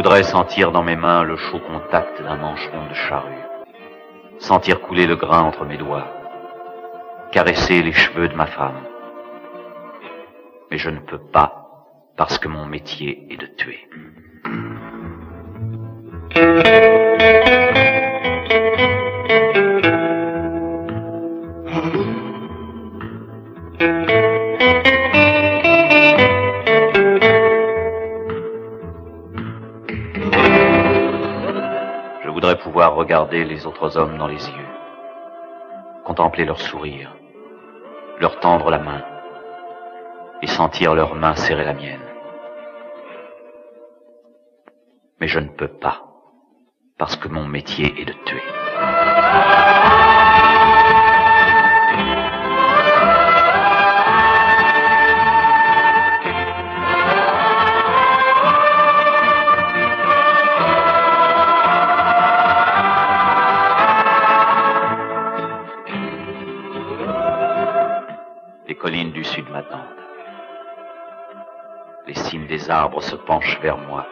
voudrais sentir dans mes mains le chaud contact d'un mancheron de charrue, sentir couler le grain entre mes doigts, caresser les cheveux de ma femme. Mais je ne peux pas, parce que mon métier est de tuer. Je voudrais pouvoir regarder les autres hommes dans les yeux, contempler leur sourire, leur tendre la main et sentir leurs mains serrer la mienne. Mais je ne peux pas, parce que mon métier est de tuer. Les collines du sud m'attendent. Les cimes des arbres se penchent vers moi.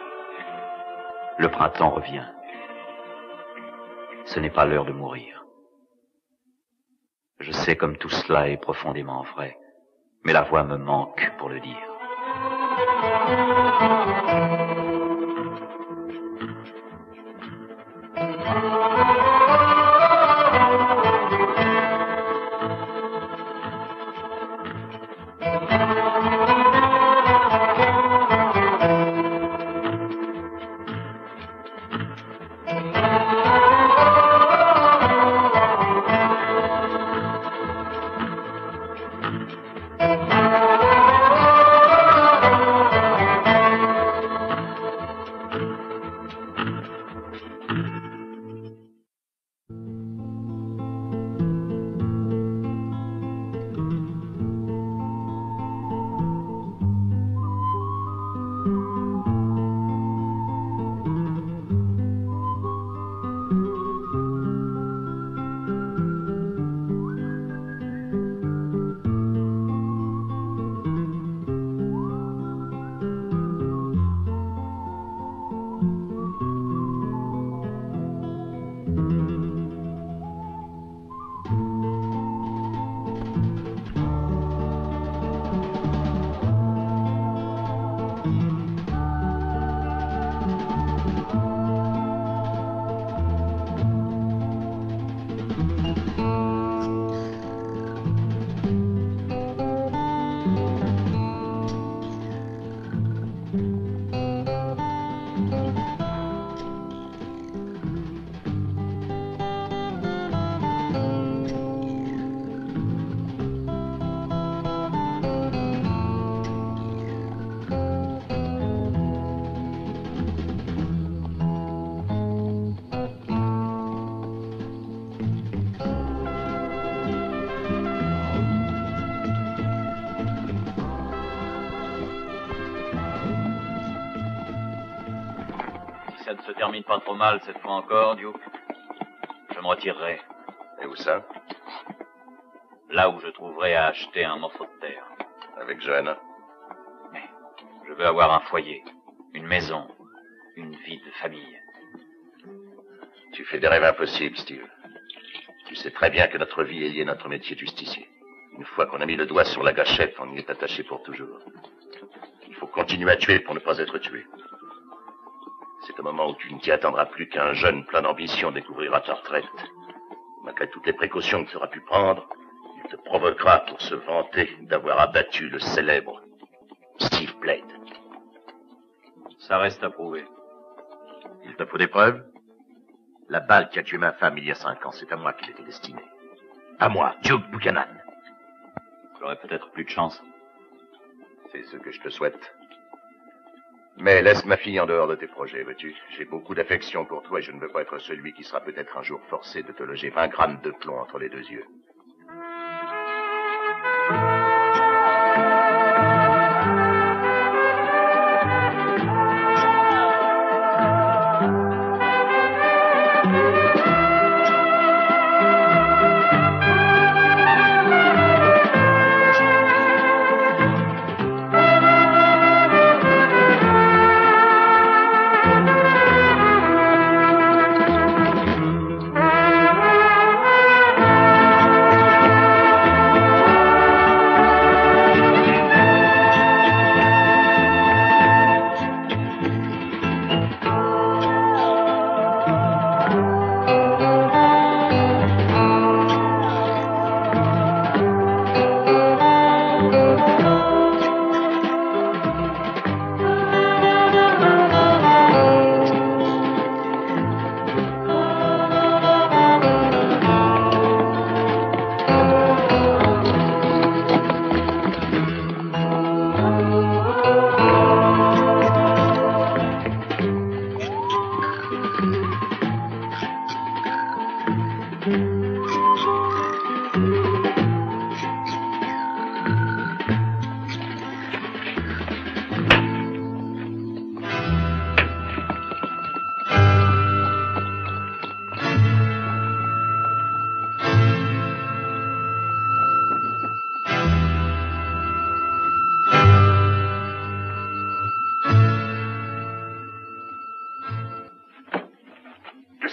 Le printemps revient. Ce n'est pas l'heure de mourir. Je sais comme tout cela est profondément vrai, mais la voix me manque pour le dire. Ça ne se termine pas trop mal cette fois encore, Duke. Je me retirerai. Et où ça? Là où je trouverai à acheter un morceau de terre. Avec Johanna? Mais je veux avoir un foyer, une maison, une vie de famille. Tu fais des rêves impossibles, Steve. Tu sais très bien que notre vie est liée à notre métier de justicier. Une fois qu'on a mis le doigt sur la gâchette, on y est attaché pour toujours. Il faut continuer à tuer pour ne pas être tué. C'est au moment où tu ne t'y attendras plus qu'un jeune plein d'ambition découvrira ta retraite. Malgré toutes les précautions que tu auras pu prendre, il te provoquera pour se vanter d'avoir abattu le célèbre Steve Blade. Ça reste à prouver. Il te faut des preuves? La balle qui a tué ma femme il y a 5 ans, c'est à moi qu'elle était destinée. À moi, Duke Buchanan. J'aurai peut-être plus de chance. C'est ce que je te souhaite. Mais laisse ma fille en dehors de tes projets, veux-tu? J'ai beaucoup d'affection pour toi et je ne veux pas être celui qui sera peut-être un jour forcé de te loger 20 grammes de plomb entre les deux yeux. Qu'est-ce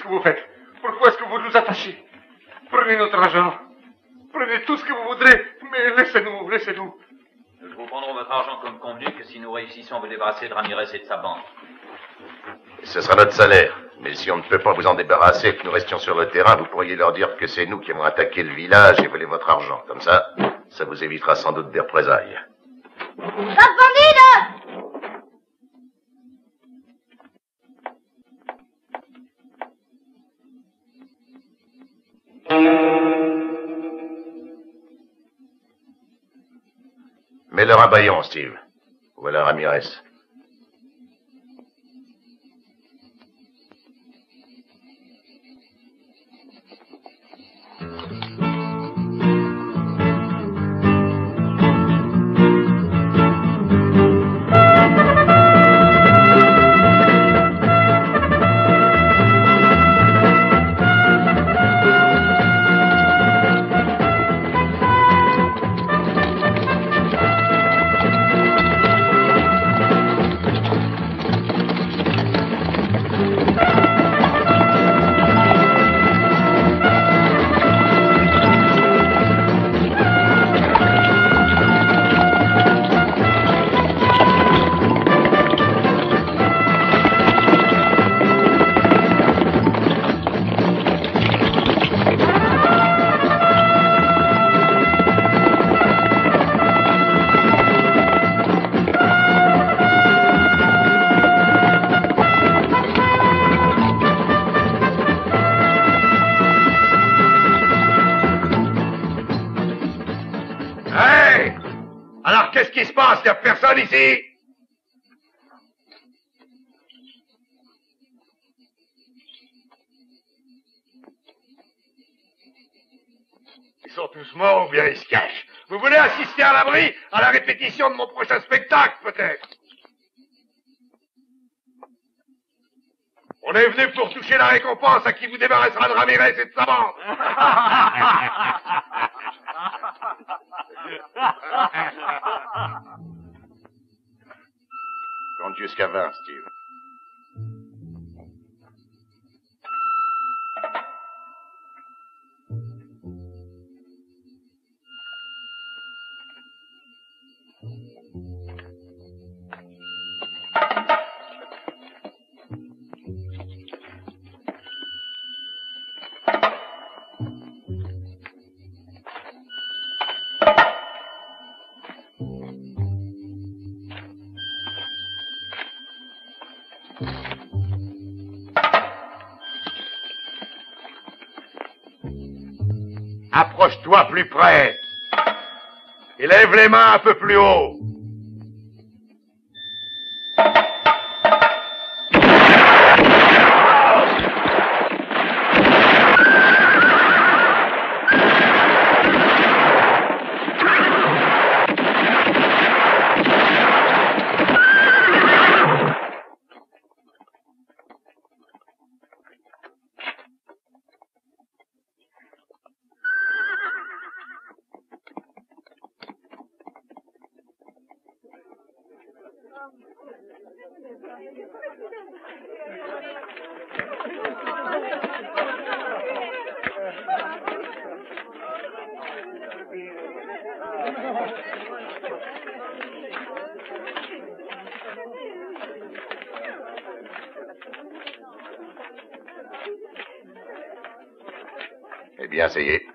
que vous faites? Pourquoi est-ce que vous nous attachez? Prenez notre argent. Prenez tout ce que vous voudrez, mais laissez-nous, laissez-nous. Nous vous prendrons votre argent comme convenu que si nous réussissons à vous débarrasser de Ramirez et de sa bande. Ce sera notre salaire. Mais si on ne peut pas vous en débarrasser et que nous restions sur le terrain, vous pourriez leur dire que c'est nous qui avons attaqué le village et volé votre argent. Comme ça vous évitera sans doute des représailles. Las bandidas! Mets-leur un bâillon, Steve. Voilà Ramirez. Qu'est-ce qui se passe? Il n'y a personne ici? Ils sont tous morts ou bien ils se cachent. Vous voulez assister à l'abri à la répétition de mon prochain spectacle, peut-être? On est venu pour toucher la récompense à qui vous débarrassera de Ramirez et de sa bande. Compte jusqu'à 20, Steve. Approche-toi plus près. Et lève les mains un peu plus haut. Eh bien, ça y est.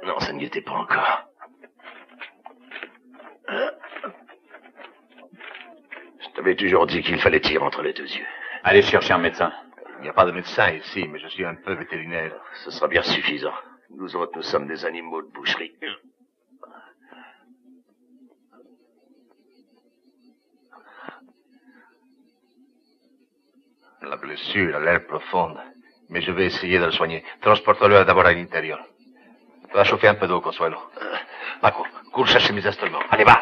Non, ça n'y était pas encore. Je t'avais toujours dit qu'il fallait tirer entre les deux yeux. Allez chercher un médecin. Il n'y a pas de médecin ici, mais je suis un peu vétérinaire. Ce sera bien suffisant. Nous autres, nous sommes des animaux de boucherie. La blessure a l'air profonde. Mais je vais essayer de le soigner. Transporte-le d'abord à l'intérieur. Tu vas chauffer un peu d'eau, Consuelo. Paco, cours chercher mes instruments. Allez, va!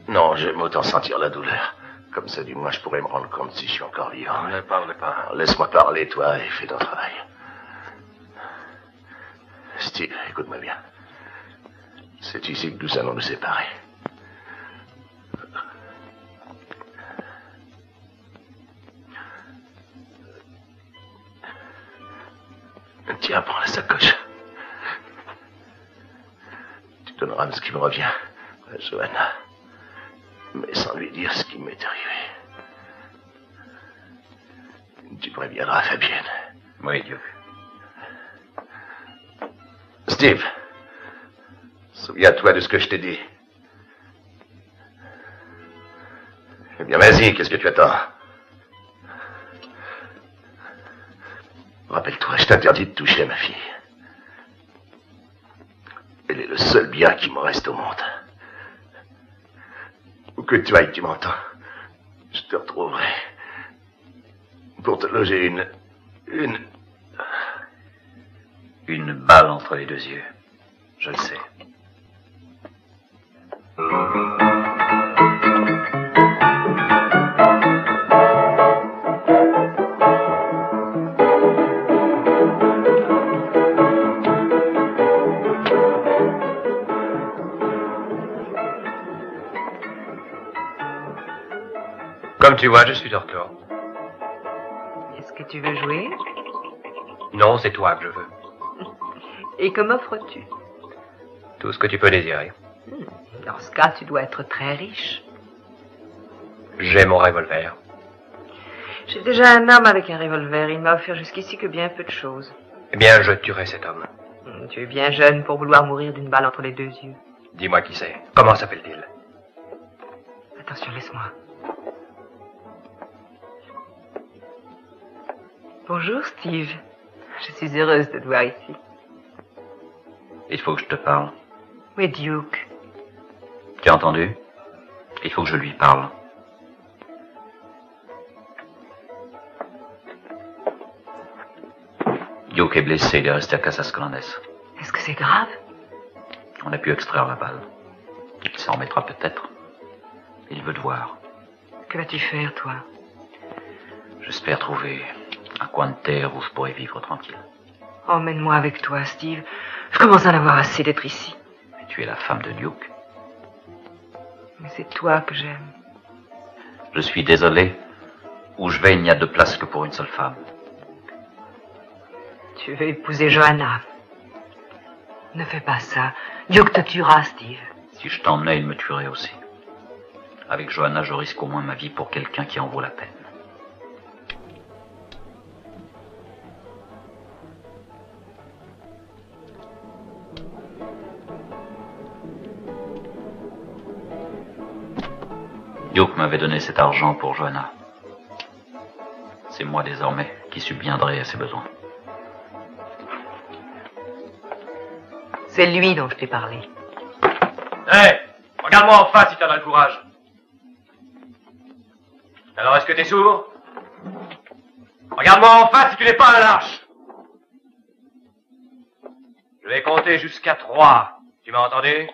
Non, j'aime autant sentir la douleur. Comme ça, du moins, je pourrais me rendre compte si je suis encore vivant. Ne parle pas. Alors, laisse-moi parler, toi, et fais ton travail. Steve, écoute-moi bien. C'est ici que nous allons nous séparer. Tiens, prends la sacoche. Tu donneras ce qui me revient à Johanna. Mais sans lui dire ce qui m'est arrivé. Tu préviendras Fabienne. Oui, Duke. Steve, souviens-toi de ce que je t'ai dit. Eh bien, vas-y, qu'est-ce que tu attends? Rappelle-toi, je t'interdis de toucher à ma fille. Elle est le seul bien qui me reste au monde. Où que tu ailles, tu m'entends. Je te retrouverai. Pour te loger Une balle entre les deux yeux. Je le sais. Comme tu vois, je suis de retour. Est-ce que tu veux jouer? Non, c'est toi que je veux. Et que m'offres-tu? Tout ce que tu peux désirer. Dans ce cas, tu dois être très riche. J'ai mon revolver. J'ai déjà un homme avec un revolver. Il m'a offert jusqu'ici que bien peu de choses. Eh bien, je tuerai cet homme. Tu es bien jeune pour vouloir mourir d'une balle entre les deux yeux. Dis-moi qui c'est. Comment s'appelle-t-il? Attention, laisse-moi. Bonjour, Steve. Je suis heureuse de te voir ici. Il faut que je te parle. Oui, Duke. Tu as entendu? Il faut que je lui parle. Duke est blessé, il est resté à Casas Grandes. Est-ce que c'est grave? On a pu extraire la balle. Il s'en remettra peut-être. Il veut te voir. Que vas-tu faire, toi? J'espère trouver un coin de terre où je pourrais vivre tranquille. Emmène-moi avec toi, Steve. Je commence à en avoir assez d'être ici. Mais tu es la femme de Duke. Mais c'est toi que j'aime. Je suis désolé. Où je vais, il n'y a de place que pour une seule femme. Tu veux épouser Johanna. Ne fais pas ça. Duke te tuera, Steve. Si je t'emmenais, il me tuerait aussi. Avec Johanna, je risque au moins ma vie pour quelqu'un qui en vaut la peine. Duke m'avait donné cet argent pour Johanna. C'est moi désormais qui subviendrai à ses besoins. C'est lui dont je t'ai parlé. Hé, regarde-moi en face si t'en as le courage. Alors, est-ce que t'es sourd? Regarde-moi en face si tu n'es pas un lâche. Je vais compter jusqu'à 3. Tu m'as entendu?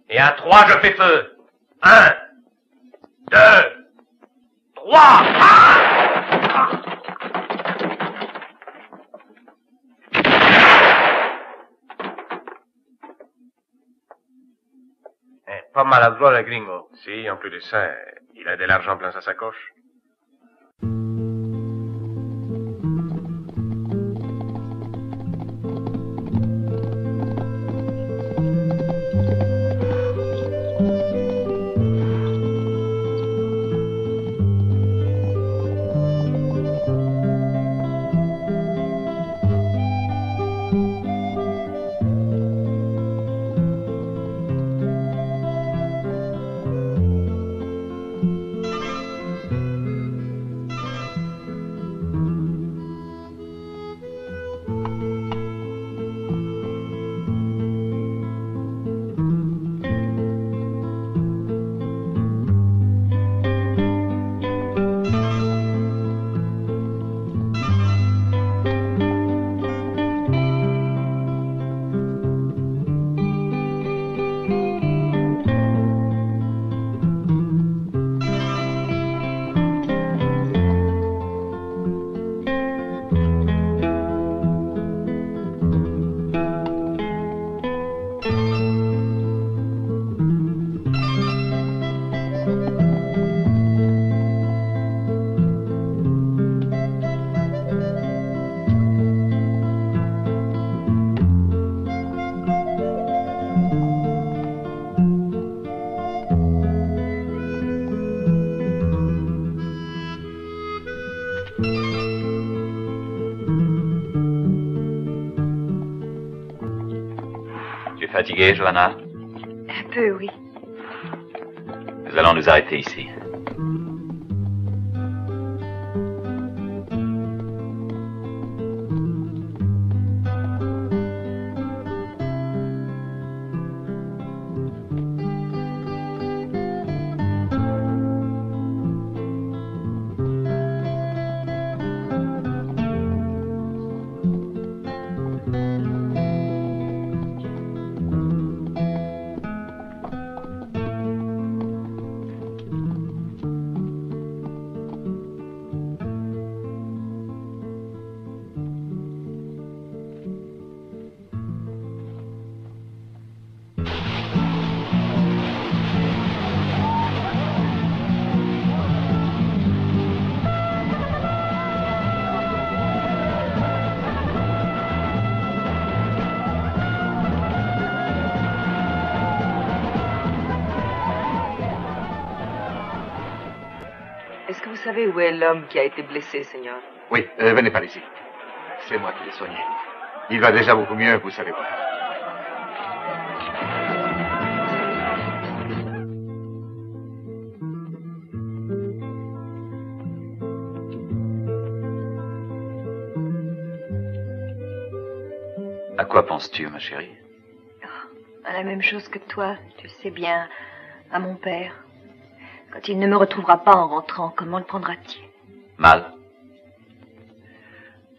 Et à 3, je fais feu. 1, 2, 3. Pas maladroit, le gringo. Si, en plus de ça, il a de l'argent plein sa sacoche. Fatiguée, Johanna? Un peu, oui. Nous allons nous arrêter ici. Est-ce que vous savez où est l'homme qui a été blessé, Seigneur? Oui, venez par ici. C'est moi qui l'ai soigné. Il va déjà beaucoup mieux, vous savez pas. À quoi penses-tu, ma chérie? À la même chose que toi, tu le sais bien, à mon père. Quand il ne me retrouvera pas en rentrant, comment le prendra-t-il? Mal.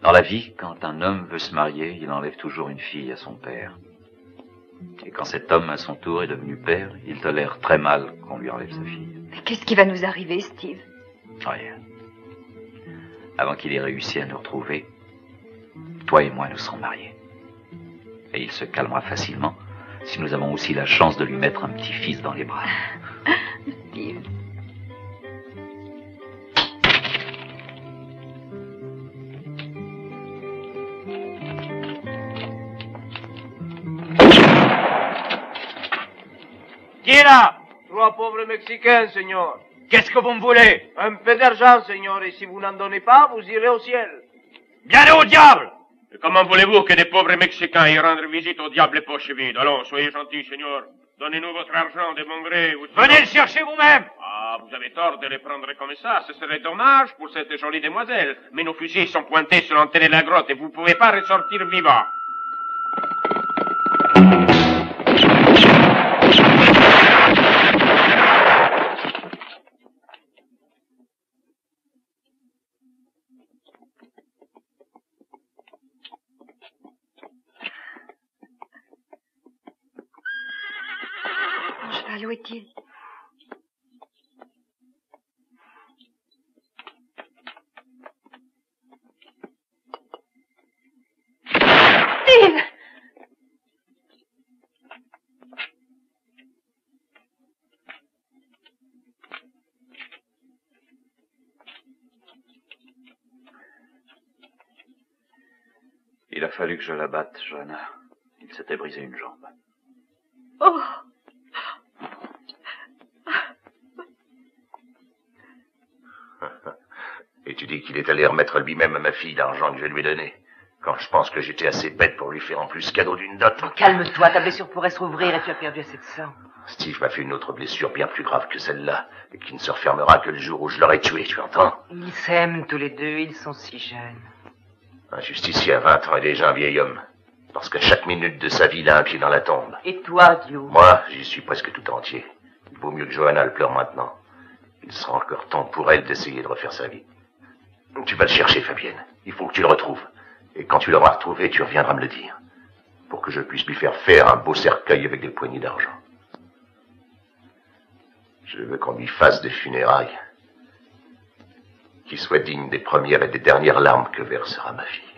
Dans la vie, quand un homme veut se marier, il enlève toujours une fille à son père. Et quand cet homme, à son tour, est devenu père, il tolère très mal qu'on lui enlève sa fille. Mais qu'est-ce qui va nous arriver, Steve? Rien. Avant qu'il ait réussi à nous retrouver, toi et moi nous serons mariés. Et il se calmera facilement si nous avons aussi la chance de lui mettre un petit-fils dans les bras. Steve. Qui est là? 3 pauvres Mexicains, Seigneur. Qu'est-ce que vous me voulez? Un peu d'argent, Seigneur, et si vous n'en donnez pas, vous irez au ciel. Bien au diable! Et comment voulez-vous que des pauvres Mexicains aillent rendre visite au diable les poches vides? Allons, soyez gentils, Seigneur. Donnez-nous votre argent de bon gré. Venez le chercher vous-même! Ah, vous avez tort de les prendre comme ça. Ce serait dommage pour cette jolie demoiselle. Mais nos fusils sont pointés sur l'entrée de la grotte et vous ne pouvez pas ressortir vivant. Où est-il? Steve! Il a fallu que je la batte, Johanna. Il s'était brisé une jambe. Oh! Et tu dis qu'il est allé remettre lui-même à ma fille l'argent que je lui ai donné, quand je pense que j'étais assez bête pour lui faire en plus cadeau d'une dot. Calme-toi, ta blessure pourrait se rouvrir et tu as perdu assez de sang. Steve m'a fait une autre blessure bien plus grave que celle-là, et qui ne se refermera que le jour où je l'aurai tué, tu entends? Ils s'aiment tous les deux, ils sont si jeunes. Un justicier à 20 ans est déjà un vieil homme, parce qu'à chaque minute de sa vie, il a un pied dans la tombe. Et toi, Dio? Moi, j'y suis presque tout entier. Il vaut mieux que Johanna le pleure maintenant. Il sera encore temps pour elle d'essayer de refaire sa vie. Tu vas le chercher, Fabienne. Il faut que tu le retrouves. Et quand tu l'auras retrouvé, tu reviendras me le dire. Pour que je puisse lui faire un beau cercueil avec des poignées d'argent. Je veux qu'on lui fasse des funérailles qui soient dignes des premières et des dernières larmes que versera ma fille.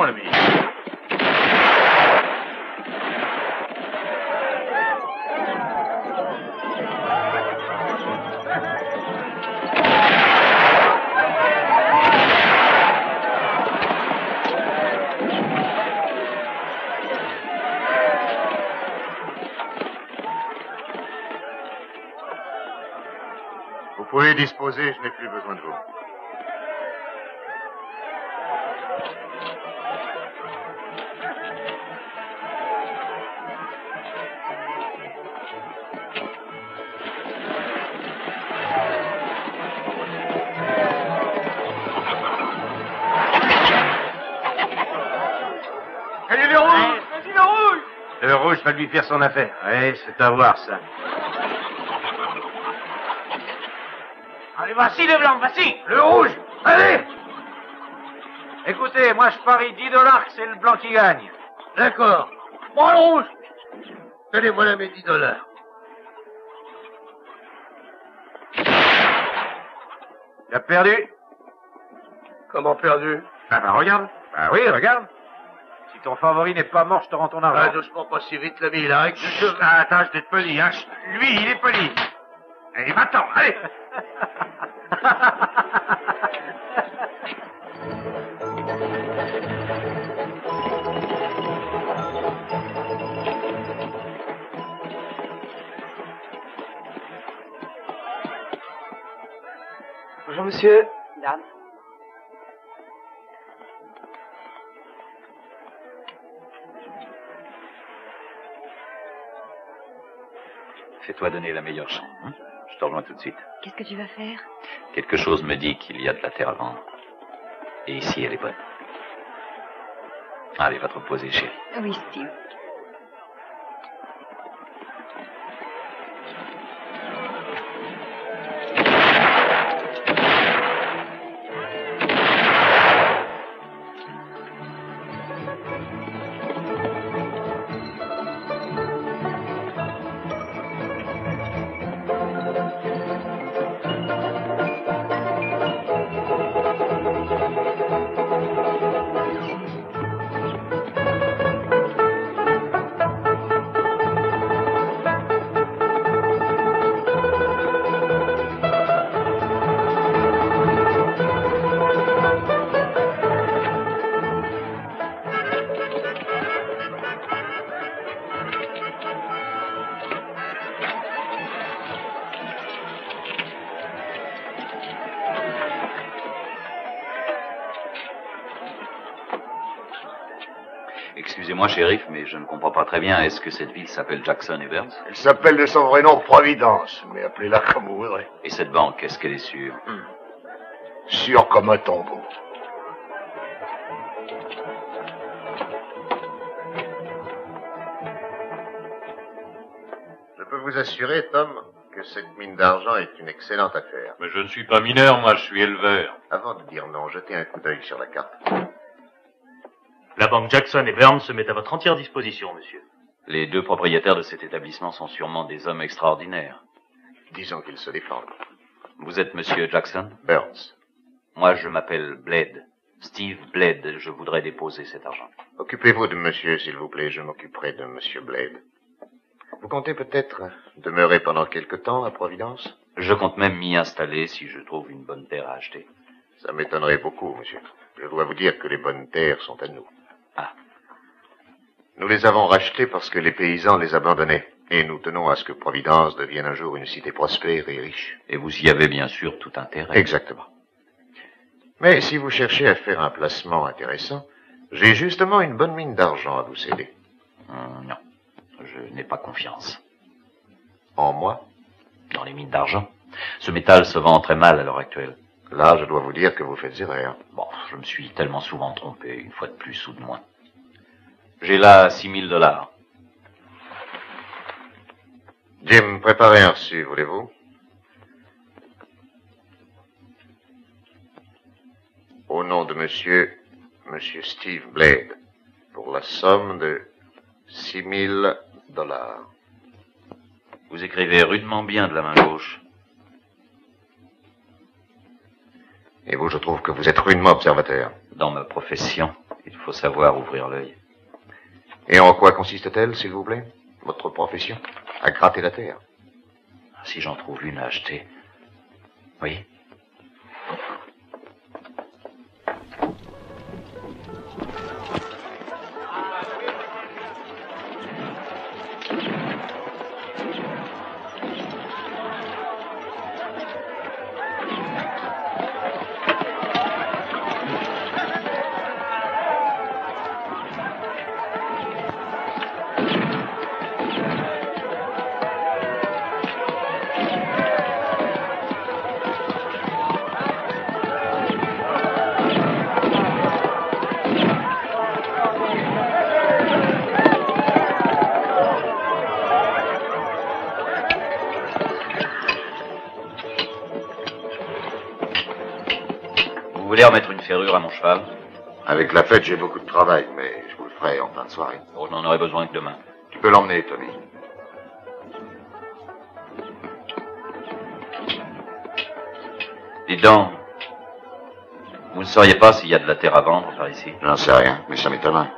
mon ami. Vous pouvez disposer, je n'ai plus besoin de vous. Allez, le rouge! Vas-y, le rouge! Le rouge va lui faire son affaire. Oui, c'est à voir, ça. Allez, vas-y, le blanc, vas-y! Le rouge! Allez! Écoutez, moi je parie $10 que c'est le blanc qui gagne. D'accord. Moi, le rouge. Tenez, voilà mes $10. Tu as perdu? Comment perdu? Ah bah regarde. Ah oui, regarde. Si ton favori n'est pas mort, je te rends ton argent. Ah, doucement, pas si vite, l'ami, là. Ah, attends, je vais te poli, hein. Lui, il est poli. Allez, va-t'en, allez. Bonjour, monsieur. Dame. Fais-toi donner la meilleure chambre. Hein? Je te rejoins tout de suite. Qu'est-ce que tu vas faire? Quelque chose me dit qu'il y a de la terre à vendre. Et ici, elle est bonne. Allez, va te reposer, chérie. Oui, Steve. Excusez-moi, shérif, mais je ne comprends pas très bien. Est-ce que cette ville s'appelle Jackson et Burns? Elle s'appelle de son vrai nom Providence, mais appelez-la comme vous voudrez. Et cette banque, est-ce qu'elle est sûre? Sûr comme un tombeau. Je peux vous assurer, Tom, que cette mine d'argent est une excellente affaire. Mais je ne suis pas mineur, moi, je suis éleveur. Avant de dire non, jetez un coup d'œil sur la carte. La banque Jackson et Burns se met à votre entière disposition, monsieur. Les deux propriétaires de cet établissement sont sûrement des hommes extraordinaires. Disons qu'ils se défendent. Vous êtes monsieur Jackson? Burns. Moi, je m'appelle Blade. Steve Blade. Je voudrais déposer cet argent. Occupez-vous de monsieur, s'il vous plaît. Je m'occuperai de monsieur Blade. Vous comptez peut-être demeurer pendant quelque temps à Providence? Je compte même m'y installer si je trouve une bonne terre à acheter. Ça m'étonnerait beaucoup, monsieur. Je dois vous dire que les bonnes terres sont à nous. Ah. Nous les avons rachetées parce que les paysans les abandonnaient. Et nous tenons à ce que Providence devienne un jour une cité prospère et riche. Et vous y avez bien sûr tout intérêt. Exactement. Mais si vous cherchez à faire un placement intéressant, j'ai justement une bonne mine d'argent à vous céder. Non. Je n'ai pas confiance. En moi? Dans les mines d'argent. Ce métal se vend très mal à l'heure actuelle. Là, je dois vous dire que vous faites erreur. Bon, je me suis tellement souvent trompé, une fois de plus ou de moins. J'ai là $6,000. Jim, préparez un reçu, voulez-vous? Au nom de monsieur Steve Blade, pour la somme de $6,000. Vous écrivez rudement bien de la main gauche. Et vous, je trouve que vous êtes rudement observateur. Dans ma profession, Il faut savoir ouvrir l'œil. Et en quoi consiste-t-elle, s'il vous plaît? Votre profession? À gratter la terre? Si j'en trouve une à acheter. Oui. Vous voulez remettre une ferrure à mon cheval? Avec la fête, j'ai beaucoup de travail, mais je vous le ferai en fin de soirée. Oh, je n'en aurai besoin que demain. Tu peux l'emmener, Tommy. Dites donc, vous ne sauriez pas s'il y a de la terre à vendre par ici? J'en sais rien, mais ça m'étonnerait.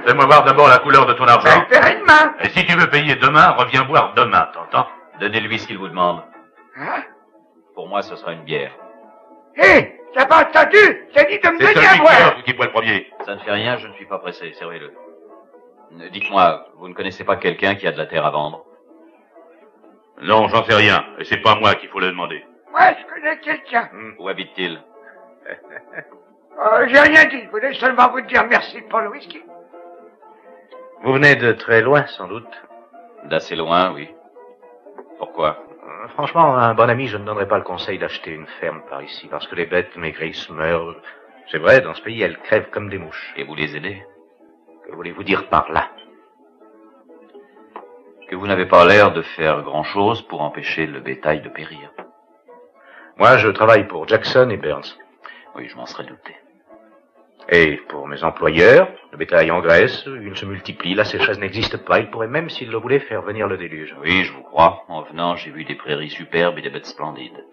Fais-moi voir d'abord la couleur de ton argent. Ben, paierai demain. Et si tu veux payer demain, reviens voir demain, t'entends? Donnez-lui ce qu'il vous demande. Hein? Pour moi, ce sera une bière. Hé, t'as pas entendu? J'ai dit de me C'est donner à celui boire. qui boit le premier. Ça ne fait rien, je ne suis pas pressé, servez-le. Dites-moi, vous ne connaissez pas quelqu'un qui a de la terre à vendre? Non, j'en sais rien. Et c'est pas moi qu'il faut le demander. Moi, je connais quelqu'un. Où habite-t-il? J'ai rien dit. Je voulais seulement vous dire merci pour le whisky. Vous venez de très loin, sans doute. D'assez loin, oui. Pourquoi? Franchement, à un bon ami, je ne donnerais pas le conseil d'acheter une ferme par ici, parce que les bêtes maigrissent, meurent. C'est vrai, dans ce pays, elles crèvent comme des mouches. Et vous les aidez? Que voulez-vous dire par là? Que vous n'avez pas l'air de faire grand-chose pour empêcher le bétail de périr. Moi, je travaille pour Jackson et Burns. Oui, je m'en serais douté. Et pour mes employeurs, le bétail engraisse, il se multiplie, la sécheresse n'existe pas, il pourrait même, s'il le voulait, faire venir le déluge. Oui, je vous crois. En venant, j'ai vu des prairies superbes et des bêtes splendides.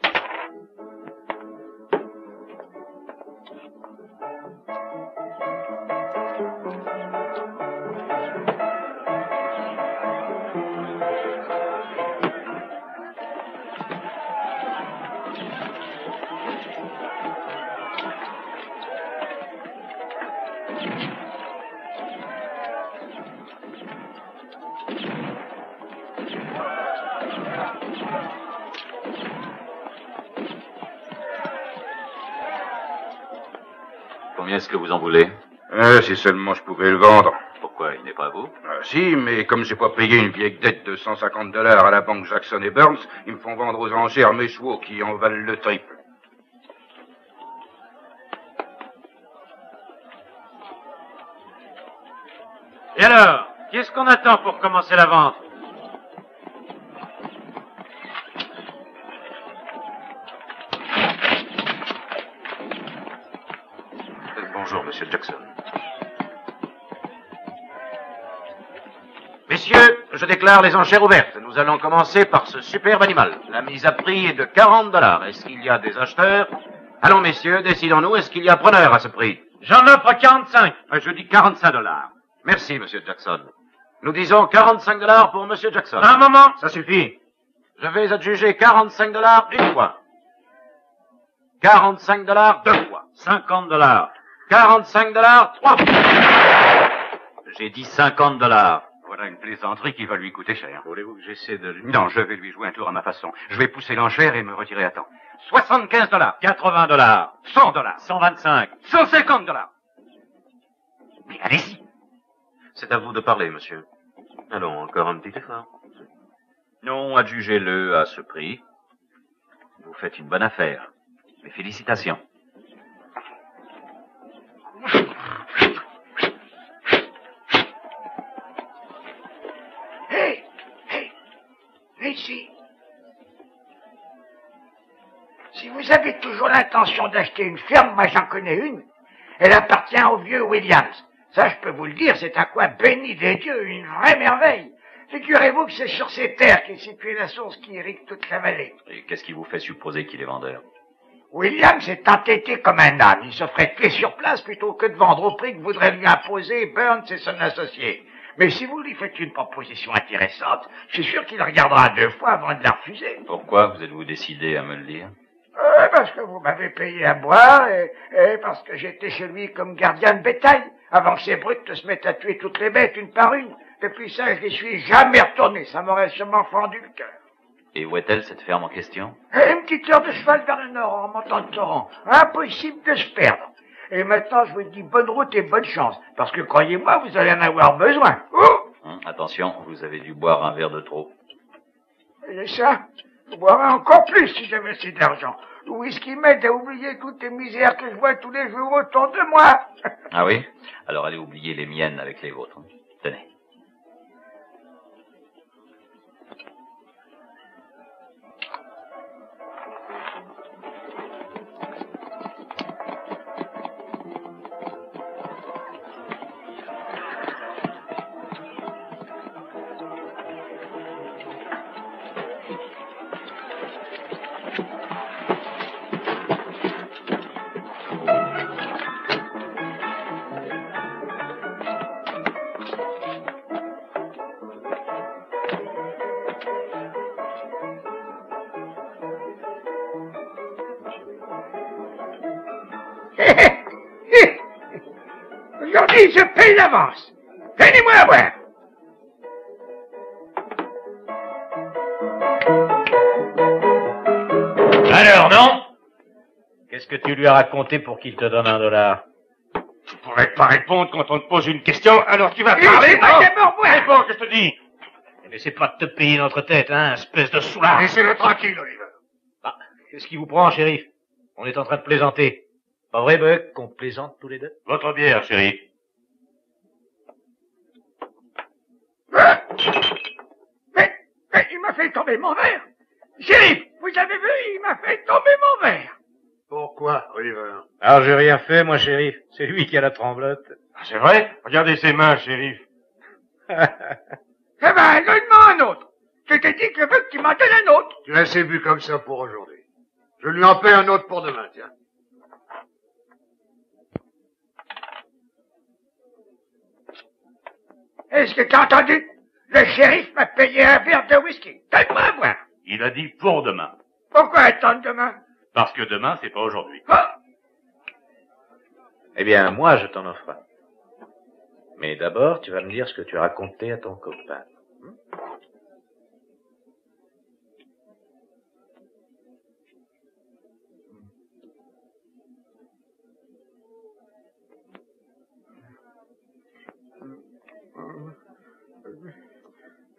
Combien est-ce que vous en voulez? Si seulement je pouvais le vendre. Pourquoi? Il n'est pas à vous? Si, mais comme j'ai pas payé une vieille dette de $150 à la banque Jackson et Burns, ils me font vendre aux enchères mes chevaux qui en valent le triple. Et alors, qu'est-ce qu'on attend pour commencer la vente? Bonjour, monsieur Jackson. Messieurs, je déclare les enchères ouvertes. Nous allons commencer par ce superbe animal. La mise à prix est de $40. Est-ce qu'il y a des acheteurs? Allons, messieurs, décidons-nous, est-ce qu'il y a preneur à ce prix? J'en offre 45. Je dis $45. Merci, monsieur Jackson. Nous disons $45 pour monsieur Jackson. Un moment. Ça suffit. Je vais adjuger $45 une fois. $45 deux fois. $50. $45 trois fois. J'ai dit $50. Voilà une plaisanterie qui va lui coûter cher. Voulez-vous que j'essaie de... Non, je vais lui jouer un tour à ma façon. Je vais pousser l'enchère et me retirer à temps. $75. $80. $100. $125. $150. Mais allez-y. C'est à vous de parler, monsieur. Allons, encore un petit effort. Non, adjugez-le à ce prix. Vous faites une bonne affaire. Mes félicitations. ici. Si vous avez toujours l'intention d'acheter une ferme, moi j'en connais une. Elle appartient au vieux Williams. Ça, je peux vous le dire, c'est un coin béni des dieux, une vraie merveille. Figurez-vous que c'est sur ces terres qu'est située la source qui irrigue toute la vallée. Et qu'est-ce qui vous fait supposer qu'il est vendeur? Williams est entêté comme un âne. Il se ferait tuer sur place plutôt que de vendre au prix que voudrait lui imposer Burns et son associé. Mais si vous lui faites une proposition intéressante, je suis sûr qu'il regardera 2 fois avant de la refuser. Pourquoi vous êtes-vous décidé à me le dire? Parce que vous m'avez payé à boire et parce que j'étais chez lui comme gardien de bétail, avant que ces brutes se mettent à tuer toutes les bêtes une par une. Depuis ça, je n'y suis jamais retourné. Ça m'aurait sûrement fendu le cœur. Et où est-elle, cette ferme en question? Une petite heure de cheval vers le nord, en montant le torrent. Impossible de se perdre. Et maintenant, je vous dis bonne route et bonne chance, parce que croyez-moi, vous allez en avoir besoin. Attention, vous avez dû boire un verre de trop. Et ça, je boirais encore plus si j'avais assez d'argent. Le whisky m'aide à oublier toutes les misères que je vois tous les jours autour de moi. Ah oui? Alors allez oublier les miennes avec les vôtres. Tenez. Aujourd'hui, je paye l'avance. Donnez-moi à boire. Alors, non? Qu'est-ce que tu lui as raconté pour qu'il te donne $1? Tu pourrais pas répondre quand on te pose une question, alors tu vas parler, non? Réponds, que je te dis. N'essaie pas de te payer notre tête, hein, espèce de soulard. Laissez-le tranquille, Oliver. Ah, qu'est-ce qui vous prend, shérif? On est en train de plaisanter. Pas vrai, Buck, qu'on plaisante tous les deux? Votre bière, shérif. Mais il m'a fait tomber mon verre. Shérif, vous avez vu, il m'a fait tomber mon verre. Pourquoi, Oliver? Alors, j'ai rien fait, moi, shérif. C'est lui qui a la tremblote. Ah, c'est vrai? Regardez ses mains, shérif. Eh ben, donne-moi un autre. Je t'ai dit que je veux que tu m'en donnes un autre. Tu as assez bu comme ça pour aujourd'hui. Je lui en paie un autre pour demain, tiens. Est-ce que t'as entendu? Le shérif m'a payé un verre de whisky. Donne-moi à boire. Il a dit pour demain. Pourquoi attendre demain? Parce que demain, c'est pas aujourd'hui. Eh bien, moi, je t'en offre un. Mais d'abord, tu vas me dire ce que tu as raconté à ton copain.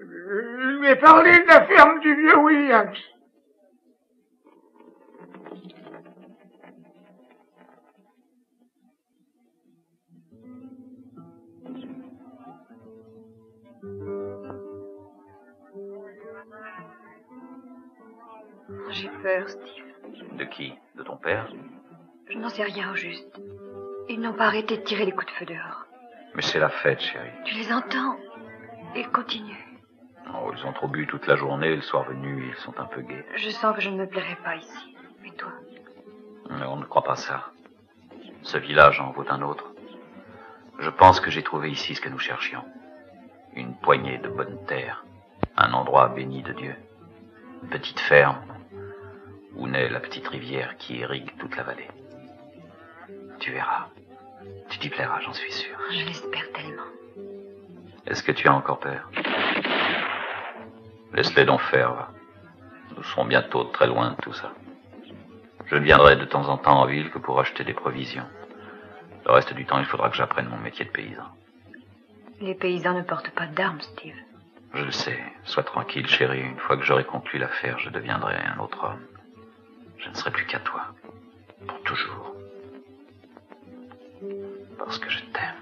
Je lui ai parlé de la ferme du vieux Williams. J'ai peur, Steve. De qui? De ton père? Je n'en sais rien au juste. Ils n'ont pas arrêté de tirer les coups de feu dehors. Mais c'est la fête, chérie. Tu les entends? Ils continuent. Oh, ils ont trop bu toute la journée, et le soir venu, ils sont un peu gais. Je sens que je ne me plairai pas ici. Et toi? Mais on ne croit pas ça. Ce village en vaut un autre. Je pense que j'ai trouvé ici ce que nous cherchions. Une poignée de bonnes terres. Un endroit béni de Dieu. Une petite ferme où naît la petite rivière qui irrigue toute la vallée. Tu verras. Tu t'y plairas, j'en suis sûr. Je l'espère tellement. Est-ce que tu as encore peur? Laisse-les donc faire, va. Nous serons bientôt très loin de tout ça. Je ne viendrai de temps en temps en ville que pour acheter des provisions. Le reste du temps, il faudra que j'apprenne mon métier de paysan. Les paysans ne portent pas d'armes, Steve. Je le sais. Sois tranquille, chérie. Une fois que j'aurai conclu l'affaire, je deviendrai un autre homme. Je ne serai plus qu'à toi. Pour toujours. Parce que je t'aime.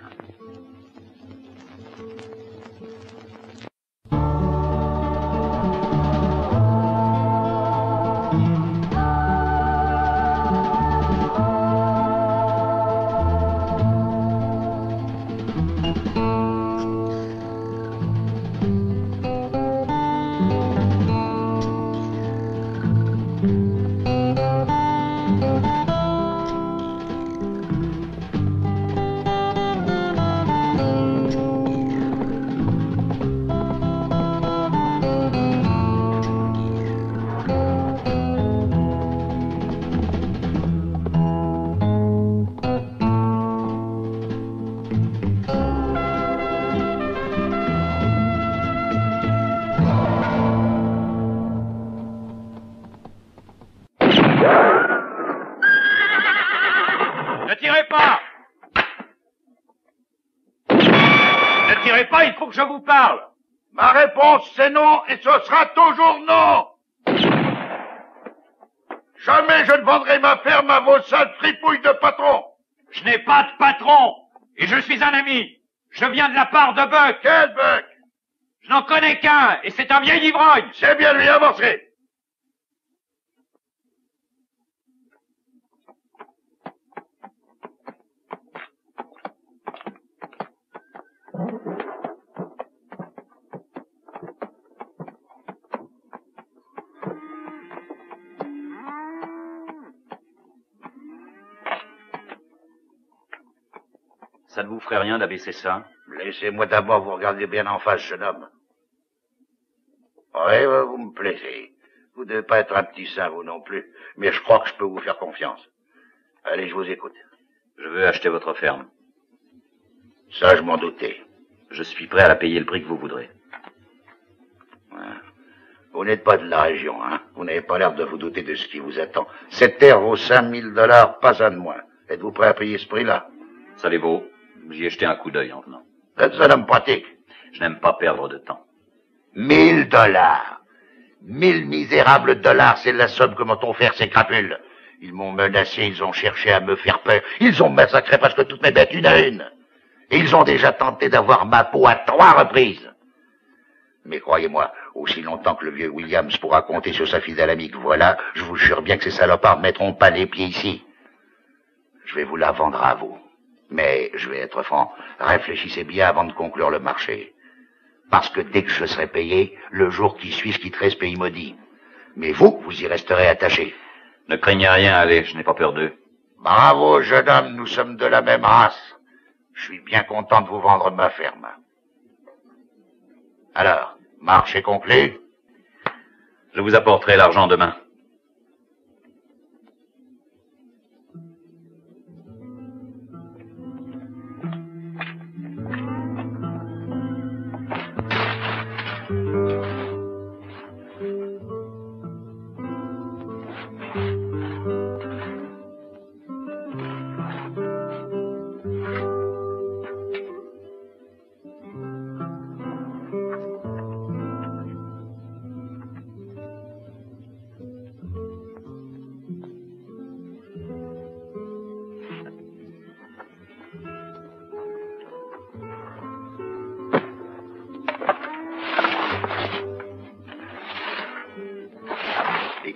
partirez pas, il faut que je vous parle. Ma réponse, c'est non, et ce sera toujours non. Jamais je ne vendrai ma ferme à vos sales fripouilles de patrons. Je n'ai pas de patron, et je suis un ami. Je viens de la part de Buck. Quel Buck? Je n'en connais qu'un, et c'est un vieil ivrogne. C'est bien lui, avancez. Ça ne vous ferait rien d'abaisser ça? Laissez-moi d'abord vous regarder bien en face, jeune homme. Oui, vous me plaisez. Vous ne devez pas être un petit saint, vous non plus. Mais je crois que je peux vous faire confiance. Allez, je vous écoute. Je veux acheter votre ferme. Ça, je m'en doutais. Je suis prêt à la payer le prix que vous voudrez. Vous n'êtes pas de la région, hein. Vous n'avez pas l'air de vous douter de ce qui vous attend. Cette terre vaut 5000 $, pas un de moins. Êtes-vous prêt à payer ce prix-là? Ça les vaut. J'y ai jeté un coup d'œil en venant. Vous êtes un homme pratique. Je n'aime pas perdre de temps. 1000 $. 1000 misérables $, c'est la somme que m'ont offert ces crapules. Ils m'ont menacé, ils ont cherché à me faire peur. Ils ont massacré presque toutes mes bêtes une à une. Et ils ont déjà tenté d'avoir ma peau à 3 reprises. Mais croyez-moi, aussi longtemps que le vieux Williams pourra compter sur sa fidèle amie que voilà, je vous jure bien que ces salopards ne mettront pas les pieds ici. Je vais vous la vendre à vous. Mais, je vais être franc, réfléchissez bien avant de conclure le marché. Parce que dès que je serai payé, le jour qui suit, je quitterai ce pays maudit. Mais vous, vous y resterez attaché. Ne craignez rien, allez, je n'ai pas peur d'eux. Bravo, jeune homme, nous sommes de la même race. Je suis bien content de vous vendre ma ferme. Alors, marché conclu? Je vous apporterai l'argent demain.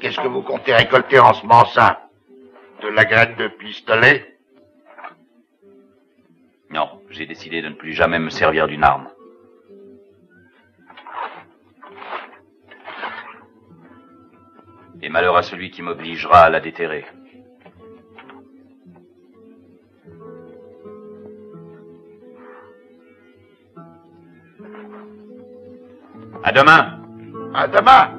Qu'est-ce que vous comptez récolter en ce moment-ça? De la graine de pistolet? Non, j'ai décidé de ne plus jamais me servir d'une arme. Et malheur à celui qui m'obligera à la déterrer. À demain! À demain!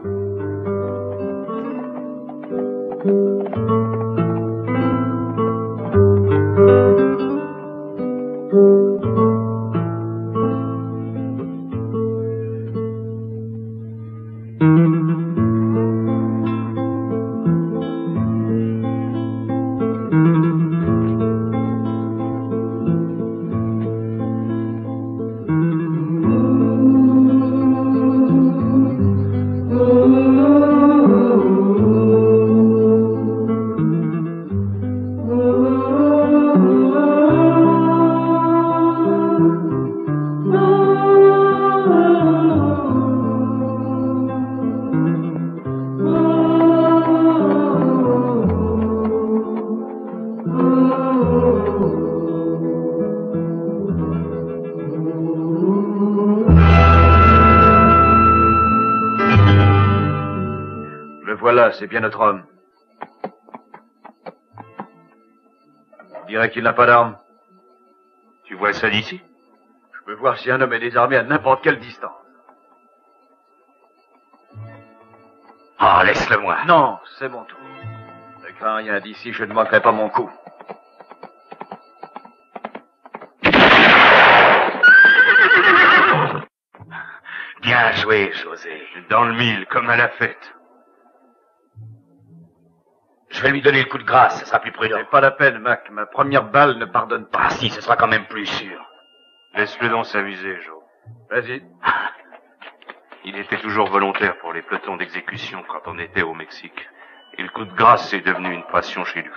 C'est bien notre homme. On dirait qu'il n'a pas d'arme. Tu vois ça d'ici? Je peux voir si un homme est désarmé à n'importe quelle distance. Oh, laisse-le moi. Non, c'est mon tour. Ne crains rien d'ici, je ne manquerai pas mon coup. Bien joué, José. Dans le mille, comme à la fête. Je vais lui donner le coup de grâce, ce sera plus prudent. C'est pas la peine, Mac. Ma première balle ne pardonne pas. Ah si, ce sera quand même plus sûr. Laisse-le donc s'amuser, Joe. Vas-y. Il était toujours volontaire pour les pelotons d'exécution quand on était au Mexique. Et le coup de grâce est devenu une passion chez lui.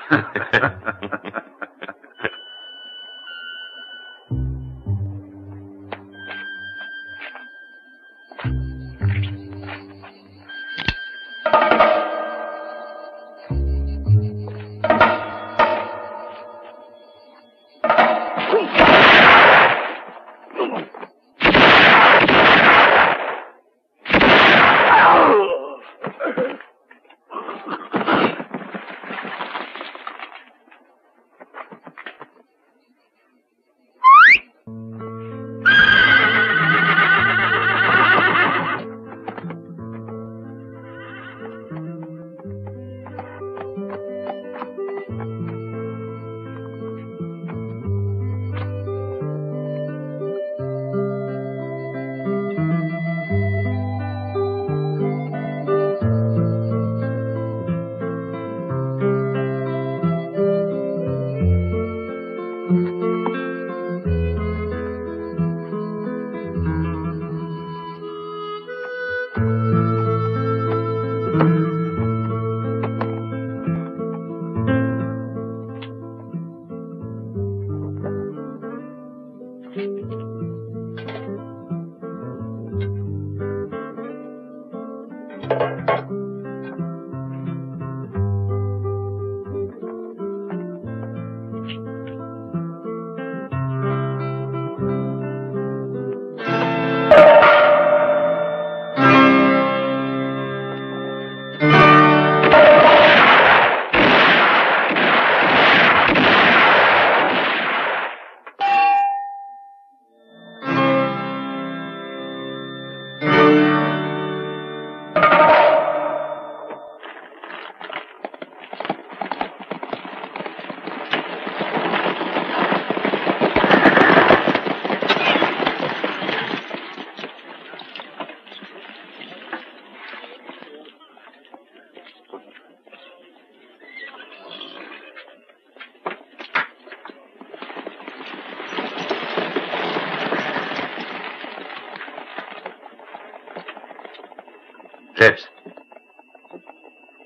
James.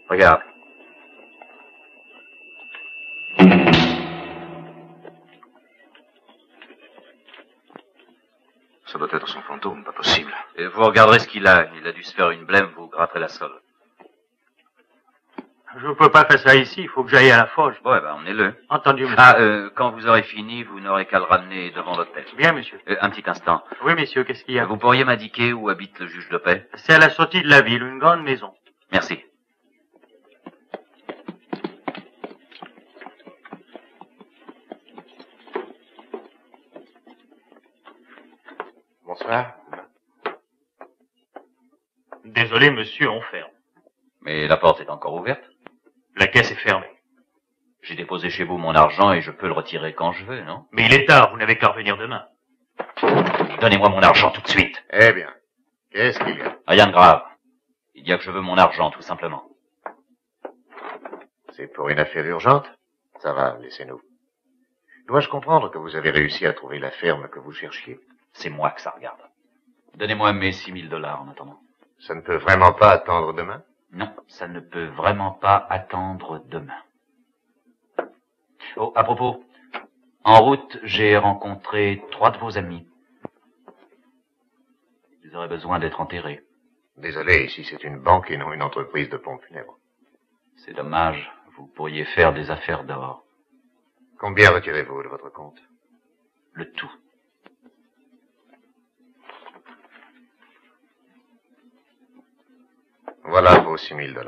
Regarde. Ça doit être son fantôme, pas possible. Et vous regarderez ce qu'il a. Il a dû se faire une blême, vous gratterez la sole. Je ne peux pas faire ça ici, il faut que j'aille à la forge. Ouais, ben, emmenez-le. Entendu, monsieur. Quand vous aurez fini, vous n'aurez qu'à le ramener devant l'hôtel. Bien, monsieur. Un petit instant. Oui, monsieur, qu'est-ce qu'il y a? Vous pourriez m'indiquer où habite le juge de paix? C'est à la sortie de la ville, une grande maison. Merci. Bonsoir. Désolé, monsieur, on ferme. Mais la porte est encore ouverte? La caisse est fermée. J'ai déposé chez vous mon argent et je peux le retirer quand je veux, non? Mais il est tard, vous n'avez qu'à revenir demain. Donnez-moi mon argent tout de suite. Eh bien, qu'est-ce qu'il y a? Rien de grave. Il y a que je veux mon argent, tout simplement. C'est pour une affaire urgente? Ça va, laissez-nous. Dois-je comprendre que vous avez réussi à trouver la ferme que vous cherchiez? C'est moi que ça regarde. Donnez-moi mes $6 000 en attendant. Ça ne peut vraiment pas attendre demain? Non, ça ne peut vraiment pas attendre demain. Oh, à propos, en route, j'ai rencontré 3 de vos amis. Ils auraient besoin d'être enterrés. Désolé, ici c'est une banque et non une entreprise de pompes funèbres. C'est dommage, vous pourriez faire des affaires d'or. Combien retirez-vous de votre compte? Le tout. Voilà vos $6 000.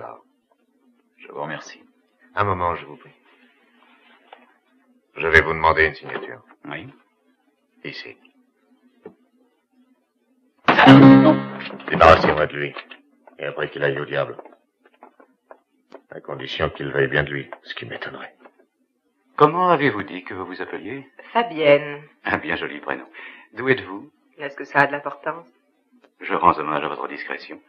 Je vous remercie. Un moment, je vous prie. Je vais vous demander une signature. Oui. Ici. Débarrassez-moi de lui. Et après qu'il aille au diable. À condition qu'il veuille bien de lui, ce qui m'étonnerait. Comment avez-vous dit que vous vous appeliez? Fabienne. Un bien joli prénom. D'où êtes-vous? Est-ce que ça a de l'importance? Je rends hommage à votre discrétion.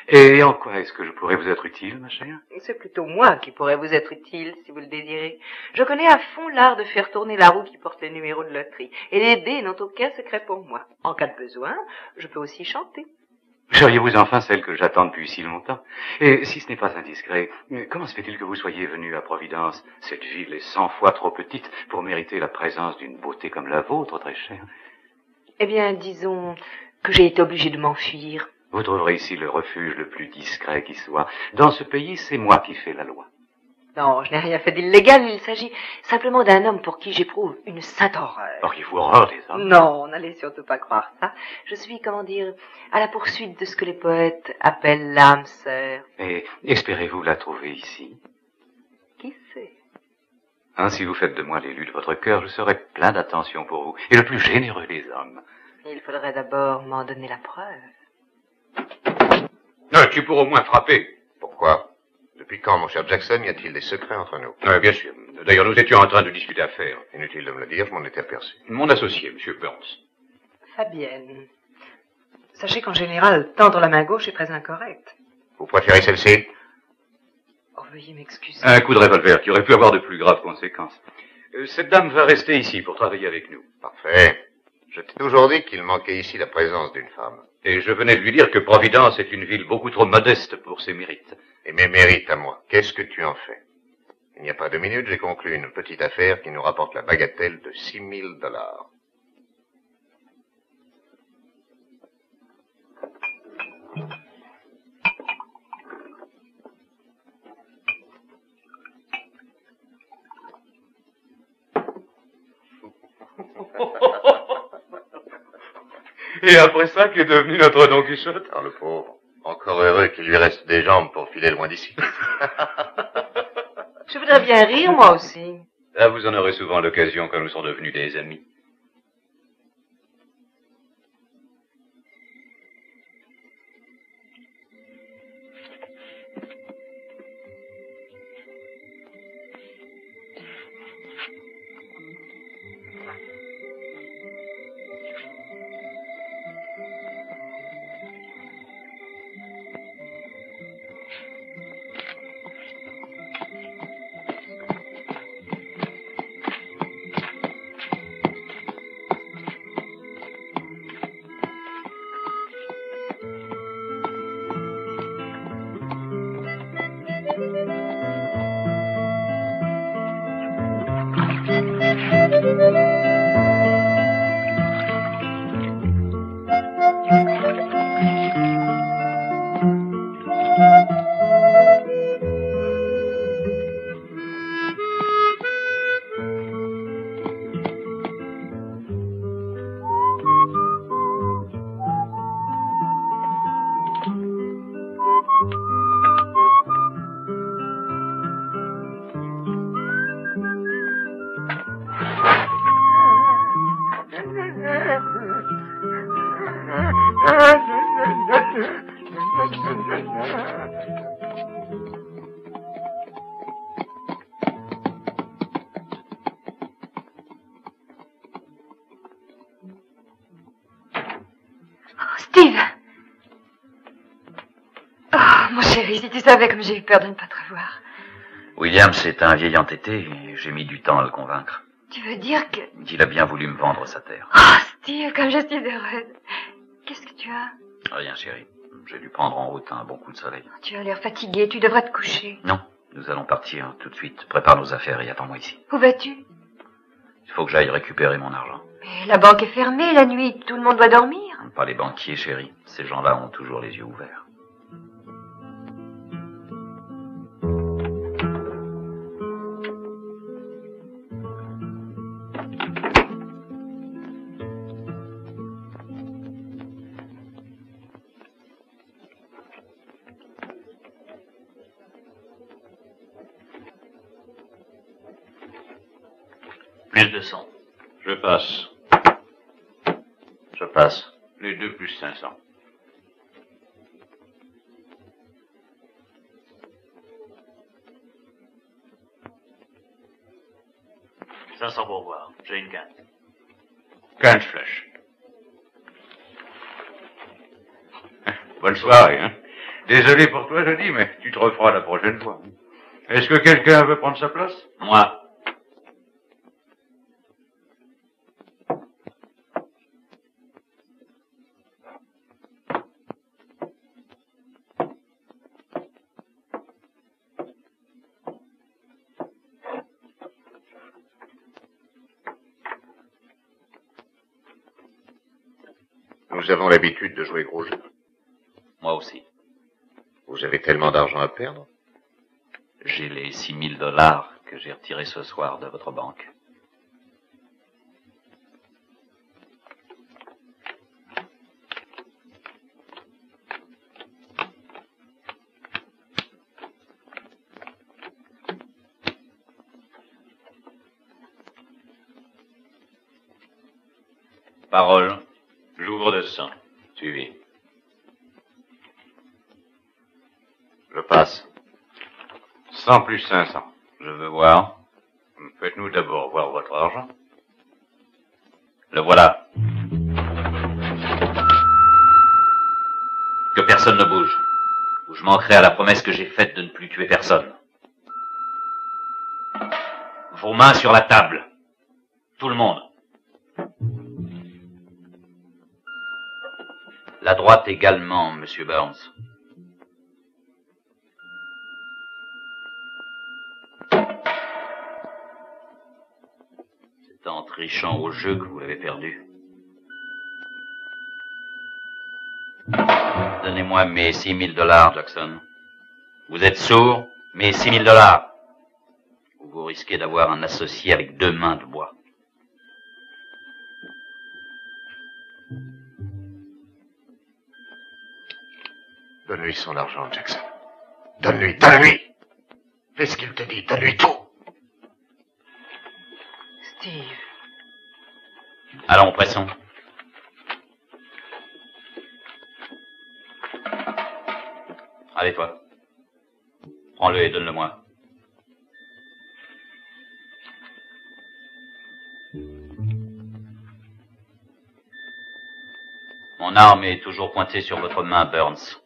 Et en quoi est-ce que je pourrais vous être utile, ma chère? C'est plutôt moi qui pourrais vous être utile, si vous le désirez. Je connais à fond l'art de faire tourner la roue qui porte les numéros de loterie. Et les dés n'ont aucun secret pour moi. En cas de besoin, je peux aussi chanter. Seriez-vous enfin celle que j'attends depuis si longtemps? Et si ce n'est pas indiscret, comment se fait-il que vous soyez venu à Providence? Cette ville est 100 fois trop petite pour mériter la présence d'une beauté comme la vôtre, très chère. Eh bien, disons que j'ai été obligée de m'enfuir. Vous trouverez ici le refuge le plus discret qui soit. Dans ce pays, c'est moi qui fais la loi. Non, je n'ai rien fait d'illégal. Il s'agit simplement d'un homme pour qui j'éprouve une sainte horreur. Auriez-vous horreur des hommes? Non, n'allez surtout pas croire ça. Je suis, comment dire, à la poursuite de ce que les poètes appellent l'âme sœur. Et espérez-vous la trouver ici? Qui sait? Hein, si vous faites de moi l'élu de votre cœur, je serai plein d'attention pour vous, et le plus généreux des hommes. Il faudrait d'abord m'en donner la preuve. Tu pourras au moins frapper. Pourquoi? Depuis quand, mon cher Jackson, y a-t-il des secrets entre nous? Bien sûr. D'ailleurs, nous étions en train de discuter affaires. Inutile de me le dire, je m'en étais aperçu. Mon associé, M. Burns. Fabienne. Sachez qu'en général, tendre la main gauche est très incorrect. Vous préférez celle-ci? Oh, veuillez m'excuser. Un coup de revolver qui aurait pu avoir de plus graves conséquences. Cette dame va rester ici pour travailler avec nous. Parfait. Je t'ai toujours dit qu'il manquait ici la présence d'une femme. Et je venais de lui dire que Providence est une ville beaucoup trop modeste pour ses mérites. Et mes mérites à moi, qu'est-ce que tu en fais? Il n'y a pas 2 minutes, j'ai conclu une petite affaire qui nous rapporte la bagatelle de $6 000. Et après ça, qu'est devenu notre Don Quichotte? Ah, le pauvre. Encore heureux qu'il lui reste des jambes pour filer loin d'ici. Je voudrais bien rire, moi aussi. Ah, vous en aurez souvent l'occasion quand nous sommes devenus des amis. Steve! Oh, mon chéri, si tu savais comme j'ai eu peur de ne pas te revoir. William, c'est un vieil entêté et j'ai mis du temps à le convaincre. Tu veux dire que... Il a bien voulu me vendre sa terre. Oh, Steve, comme je suis heureuse. Qu'est-ce que tu as? Rien, chérie. J'ai dû prendre en route un bon coup de soleil. Tu as l'air fatigué, tu devrais te coucher. Non, nous allons partir tout de suite. Prépare nos affaires et attends-moi ici. Où vas-tu? Il faut que j'aille récupérer mon argent. Mais la banque est fermée la nuit, tout le monde doit dormir. Pas les banquiers, chérie. Ces gens-là ont toujours les yeux ouverts. Plus de 100. Je passe. Je passe. Les deux plus 500. « 500 pourboires. J'ai une quinte. 15 flèches. bonne soirée, hein. Désolé pour toi, je dis, mais tu te referas la prochaine fois. Est-ce que quelqu'un veut prendre sa place? Moi. Nous avons l'habitude de jouer gros jeu. Moi aussi. Vous avez tellement d'argent à perdre? J'ai les $6 000 que j'ai retirés ce soir de votre banque. Parole. J'ouvre de sang. Suivi. Je passe. 100 plus 500. Je veux voir. Faites-nous d'abord voir votre argent. Le voilà. Que personne ne bouge, ou je manquerai à la promesse que j'ai faite de ne plus tuer personne. Vos mains sur la table. Tout le monde. La droite également, Monsieur Burns. C'est en trichant au jeu que vous l'avez perdu. Donnez-moi mes $6 000, Jackson. Vous êtes sourd, mes $6 000. Ou vous risquez d'avoir un associé avec 2 mains de bois. Donne-lui son argent, Jackson. Donne-lui, donne-lui. Fais ce qu'il te dit, donne-lui tout. Steve. Allons, pressons. Allez, toi. Prends-le et donne-le-moi. Mon arme est toujours pointée sur votre main, Burns.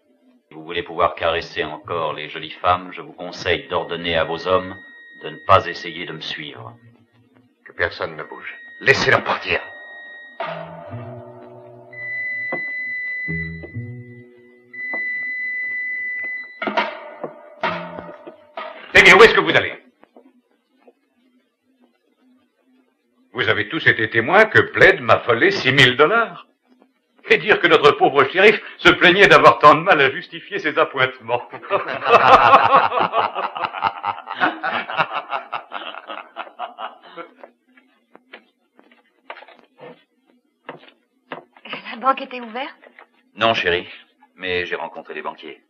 Si vous voulez pouvoir caresser encore les jolies femmes, je vous conseille d'ordonner à vos hommes de ne pas essayer de me suivre. Que personne ne bouge. Laissez-leur partir. Eh bien, où est-ce que vous allez? Vous avez tous été témoins que Plaid m'a volé $6 000. Et dire que notre pauvre shérif se plaignait d'avoir tant de mal à justifier ses appointements. La banque était ouverte? Non, chérie, mais j'ai rencontré les banquiers.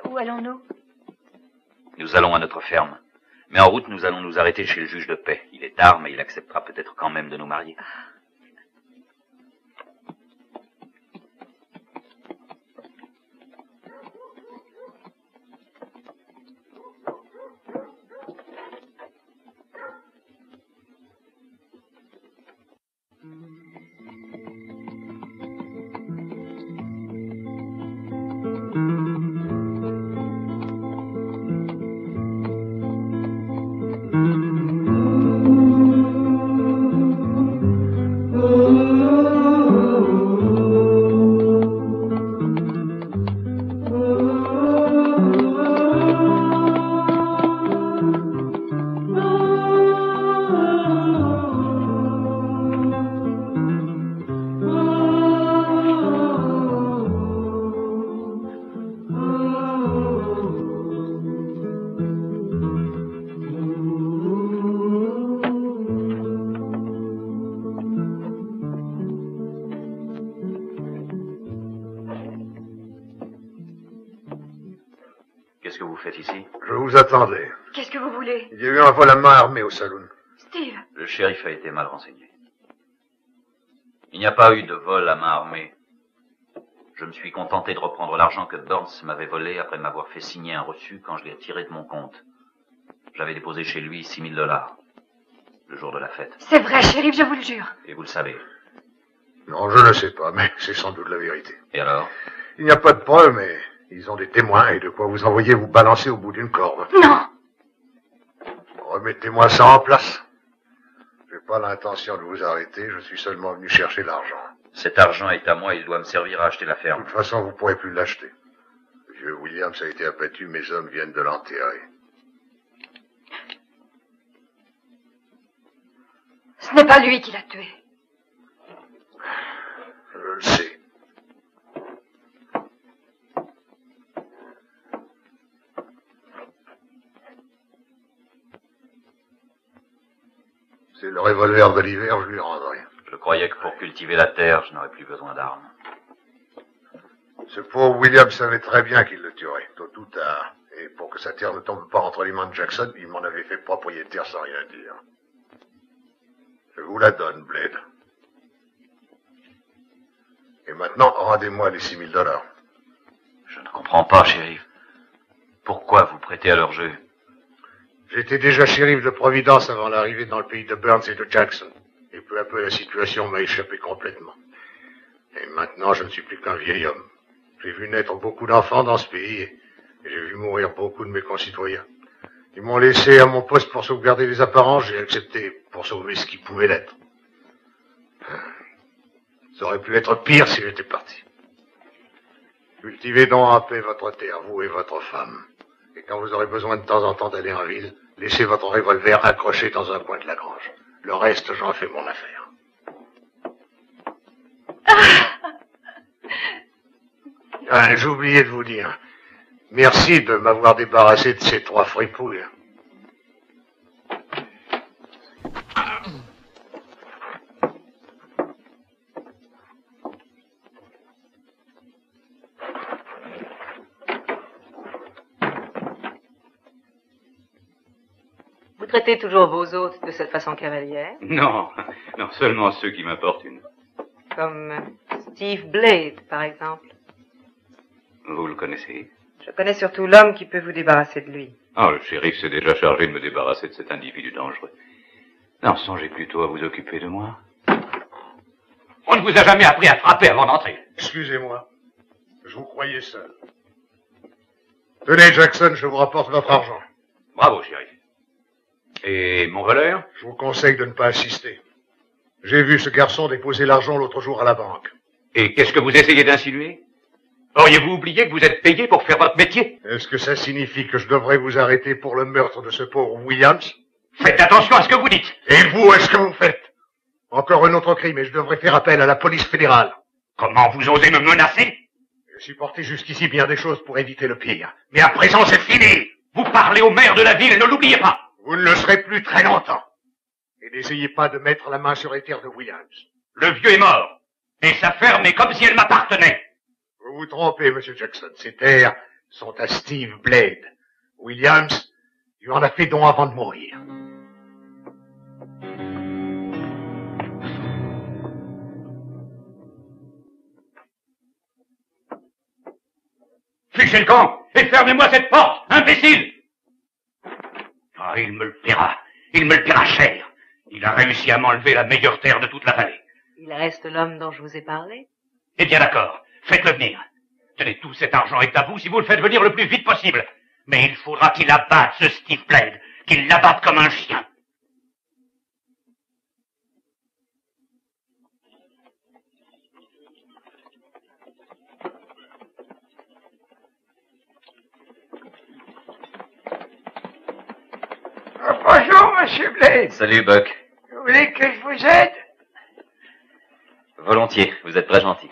Où allons-nous? Nous allons à notre ferme. Mais en route, nous allons nous arrêter chez le juge de paix. Il est tard, mais il acceptera peut-être quand même de nous marier. Qu'est-ce que vous faites ici? Je vous attendais. Qu'est-ce que vous voulez? Il y a eu un vol à main armée au saloon. Steve. Le shérif a été mal renseigné. Il n'y a pas eu de vol à main armée. Je me suis contenté de reprendre l'argent que Burns m'avait volé après m'avoir fait signer un reçu quand je l'ai retiré de mon compte. J'avais déposé chez lui $6,000, le jour de la fête. C'est vrai, shérif, je vous le jure. Et vous le savez. Non, je ne sais pas, mais c'est sans doute la vérité. Et alors? Il n'y a pas de preuves, mais ils ont des témoins et de quoi vous envoyer vous balancer au bout d'une corde. Non! Remettez-moi ça en place. Je n'ai pas l'intention de vous arrêter, je suis seulement venu chercher l'argent. Cet argent est à moi, il doit me servir à acheter la De ferme. toute façon, vous ne pourrez plus l'acheter. Le vieux Williams a été abattu, mes hommes viennent de l'enterrer. Ce n'est pas lui qui l'a tué. Je le sais. C'est le revolver de l'hiver, je lui rendrai. Je croyais que pour cultiver la terre, je n'aurais plus besoin d'armes. Ce pauvre William savait très bien qu'il le tuerait, tôt ou tard. Et pour que sa terre ne tombe pas entre les mains de Jackson, il m'en avait fait propriétaire sans rien dire. Je vous la donne, Blade. Et maintenant, rendez-moi les $6,000. Je ne comprends pas, shérif. Pourquoi vous prêtez à leur jeu? J'étais déjà shérif de Providence avant l'arrivée dans le pays de Burns et de Jackson. Et peu à peu, la situation m'a échappé complètement. Et maintenant, je ne suis plus qu'un vieil homme. J'ai vu naître beaucoup d'enfants dans ce pays et j'ai vu mourir beaucoup de mes concitoyens. Ils m'ont laissé à mon poste pour sauvegarder les apparences, j'ai accepté pour sauver ce qui pouvait l'être. Ça aurait pu être pire si j'étais parti. Cultivez donc en paix votre terre, vous et votre femme. Et quand vous aurez besoin de temps en temps d'aller en ville, laissez votre revolver accroché dans un coin de la grange. Le reste, j'en fais mon affaire. J'ai oublié de vous dire. Merci de m'avoir débarrassé de ces 3 fripouilles. Vous traitez toujours vos hôtes de cette façon cavalière? Non, non, seulement ceux qui m'importunent. Comme Steve Blade, par exemple. Vous le connaissez? Je connais surtout l'homme qui peut vous débarrasser de lui. Ah, le shérif s'est déjà chargé de me débarrasser de cet individu dangereux. Non, songez plutôt à vous occuper de moi. On ne vous a jamais appris à frapper avant d'entrer. Excusez-moi. Je vous croyais seul. Tenez, Jackson, je vous rapporte votre argent. Bravo, shérif. Et mon voleur? Je vous conseille de ne pas assister. J'ai vu ce garçon déposer l'argent l'autre jour à la banque. Et qu'est-ce que vous essayez d'insinuer? Auriez-vous oublié que vous êtes payé pour faire votre métier? Est-ce que ça signifie que je devrais vous arrêter pour le meurtre de ce pauvre Williams? Faites attention à ce que vous dites. Et vous, est-ce que vous faites? Encore un autre crime et je devrais faire appel à la police fédérale. Comment vous osez me menacer? Je suis porté jusqu'ici bien des choses pour éviter le pire. Mais à présent, c'est fini. Vous parlez au maire de la ville, ne l'oubliez pas. Vous ne le serez plus très longtemps. Et n'essayez pas de mettre la main sur les terres de Williams. Le vieux est mort. Et sa ferme est comme si elle m'appartenait. Vous vous trompez, Monsieur Jackson. Ces terres sont à Steve Blade. Williams, lui en a fait don avant de mourir. Fichez le camp et fermez-moi cette porte, imbécile! Ah, il me le paiera. Il me le paiera cher. Il a réussi à m'enlever la meilleure terre de toute la vallée. Il reste l'homme dont je vous ai parlé? Eh bien d'accord, faites-le venir. Tenez, tout cet argent est à vous si vous le faites venir le plus vite possible. Mais il faudra qu'il abatte ce Steve Blade, qu'il l'abatte comme un chien. Bonjour, Monsieur Blade. Salut, Buck. Vous voulez que je vous aide? Volontiers, vous êtes très gentil.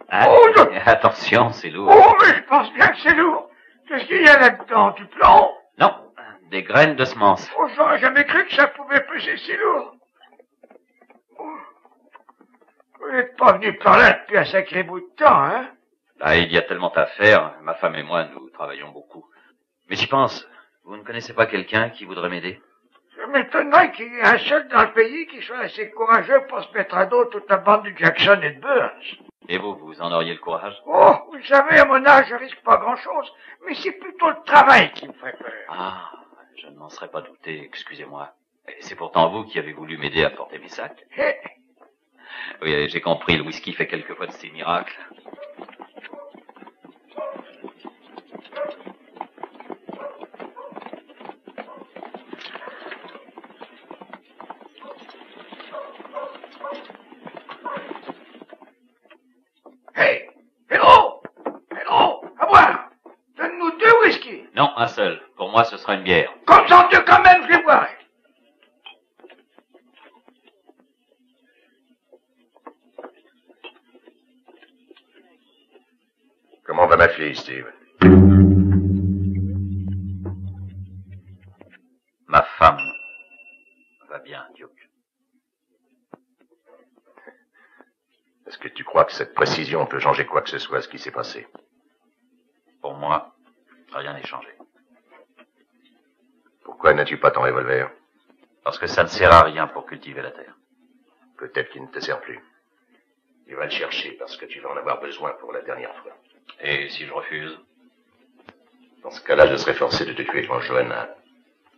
Ah, Oh, non. attention, c'est lourd. Oh, mais je pense bien que c'est lourd. Qu'est-ce qu'il y a là-dedans? Du plomb? Non, des graines de semences. Oh, j'aurais jamais cru que ça pouvait peser si lourd. Oh. Vous n'êtes pas venu par là depuis un sacré bout de temps, hein? Là, il y a tellement à faire. Ma femme et moi, nous travaillons beaucoup. Mais j'y pense. Vous ne connaissez pas quelqu'un qui voudrait m'aider? Je m'étonnerais qu'il y ait un seul dans le pays qui soit assez courageux pour se mettre à dos toute la bande de Jackson et de Burns. Et vous en auriez le courage? Oh, vous savez, à mon âge, je risque pas grand-chose, mais c'est plutôt le travail qui me ferait peur. Ah, je ne m'en serais pas douté, excusez-moi. Et c'est pourtant vous qui avez voulu m'aider à porter mes sacs. Oui, j'ai compris, le whisky fait quelquefois de ces miracles. Non, un seul. Pour moi, ce sera une bière. Comme ça, Dieu, quand même, je les boirai. Comment va ma fille, Steve? Ma femme va bien, Duke. Est-ce que tu crois que cette précision peut changer quoi que ce soit à ce qui s'est passé? Pour moi, rien n'est changé. Pourquoi n'as-tu pas ton revolver? Parce que ça ne sert à rien pour cultiver la terre. Peut-être qu'il ne te sert plus. Tu vas le chercher parce que tu vas en avoir besoin pour la dernière fois. Et si je refuse? Dans ce cas-là, je serai forcé de te tuer devant Johanna.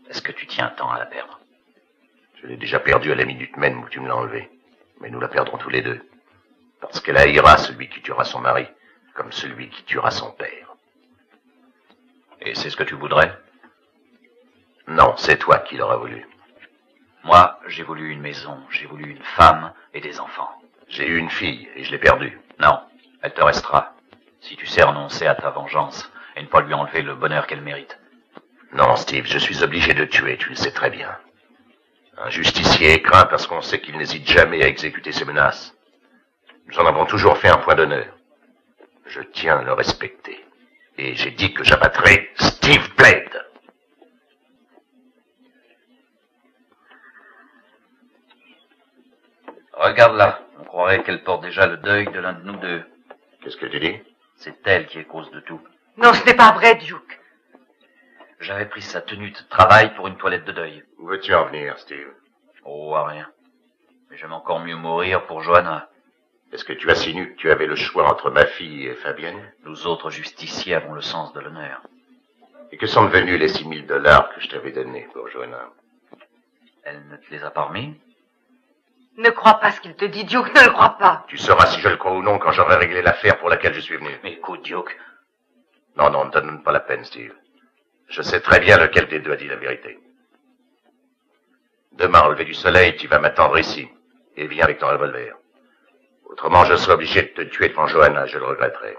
Est-ce que tu tiens tant à la perdre? Je l'ai déjà perdue à la minute même où tu me l'as enlevée. Mais nous la perdrons tous les deux. Parce qu'elle haïra celui qui tuera son mari, comme celui qui tuera son père. Et c'est ce que tu voudrais? Non, c'est toi qui l'auras voulu. Moi, j'ai voulu une maison, j'ai voulu une femme et des enfants. J'ai eu une fille et je l'ai perdue. Non, elle te restera. Si tu sais renoncer à ta vengeance et ne pas lui enlever le bonheur qu'elle mérite. Non, Steve, je suis obligé de tuer, tu le sais très bien. Un justicier est craint parce qu'on sait qu'il n'hésite jamais à exécuter ses menaces. Nous en avons toujours fait un point d'honneur. Je tiens à le respecter. Et j'ai dit que j'abattrais Steve Blade. Regarde-la. On croirait qu'elle porte déjà le deuil de l'un de nous deux. Qu'est-ce que tu dis? C'est elle qui est cause de tout. Non, ce n'est pas vrai, Duke. J'avais pris sa tenue de travail pour une toilette de deuil. Où veux-tu en venir, Steve? Oh, à rien. Mais j'aime encore mieux mourir pour Johanna. Est-ce que tu insinues que tu avais le choix entre ma fille et Fabienne? Nous autres justiciers avons le sens de l'honneur. Et que sont devenus les $6 000 que je t'avais donnés pour Johanna? Elle ne te les a pas remis? Ne crois pas ce qu'il te dit, Duke, ne le crois pas. Tu sauras si je le crois ou non quand j'aurai réglé l'affaire pour laquelle je suis venu. Mais écoute, Duke. Non, ne te donne pas la peine, Steve. Je sais très bien lequel des deux a dit la vérité. Demain, au lever du soleil, tu vas m'attendre ici. Et viens avec ton revolver. Autrement, je serai obligé de te tuer devant Johanna, je le regretterai.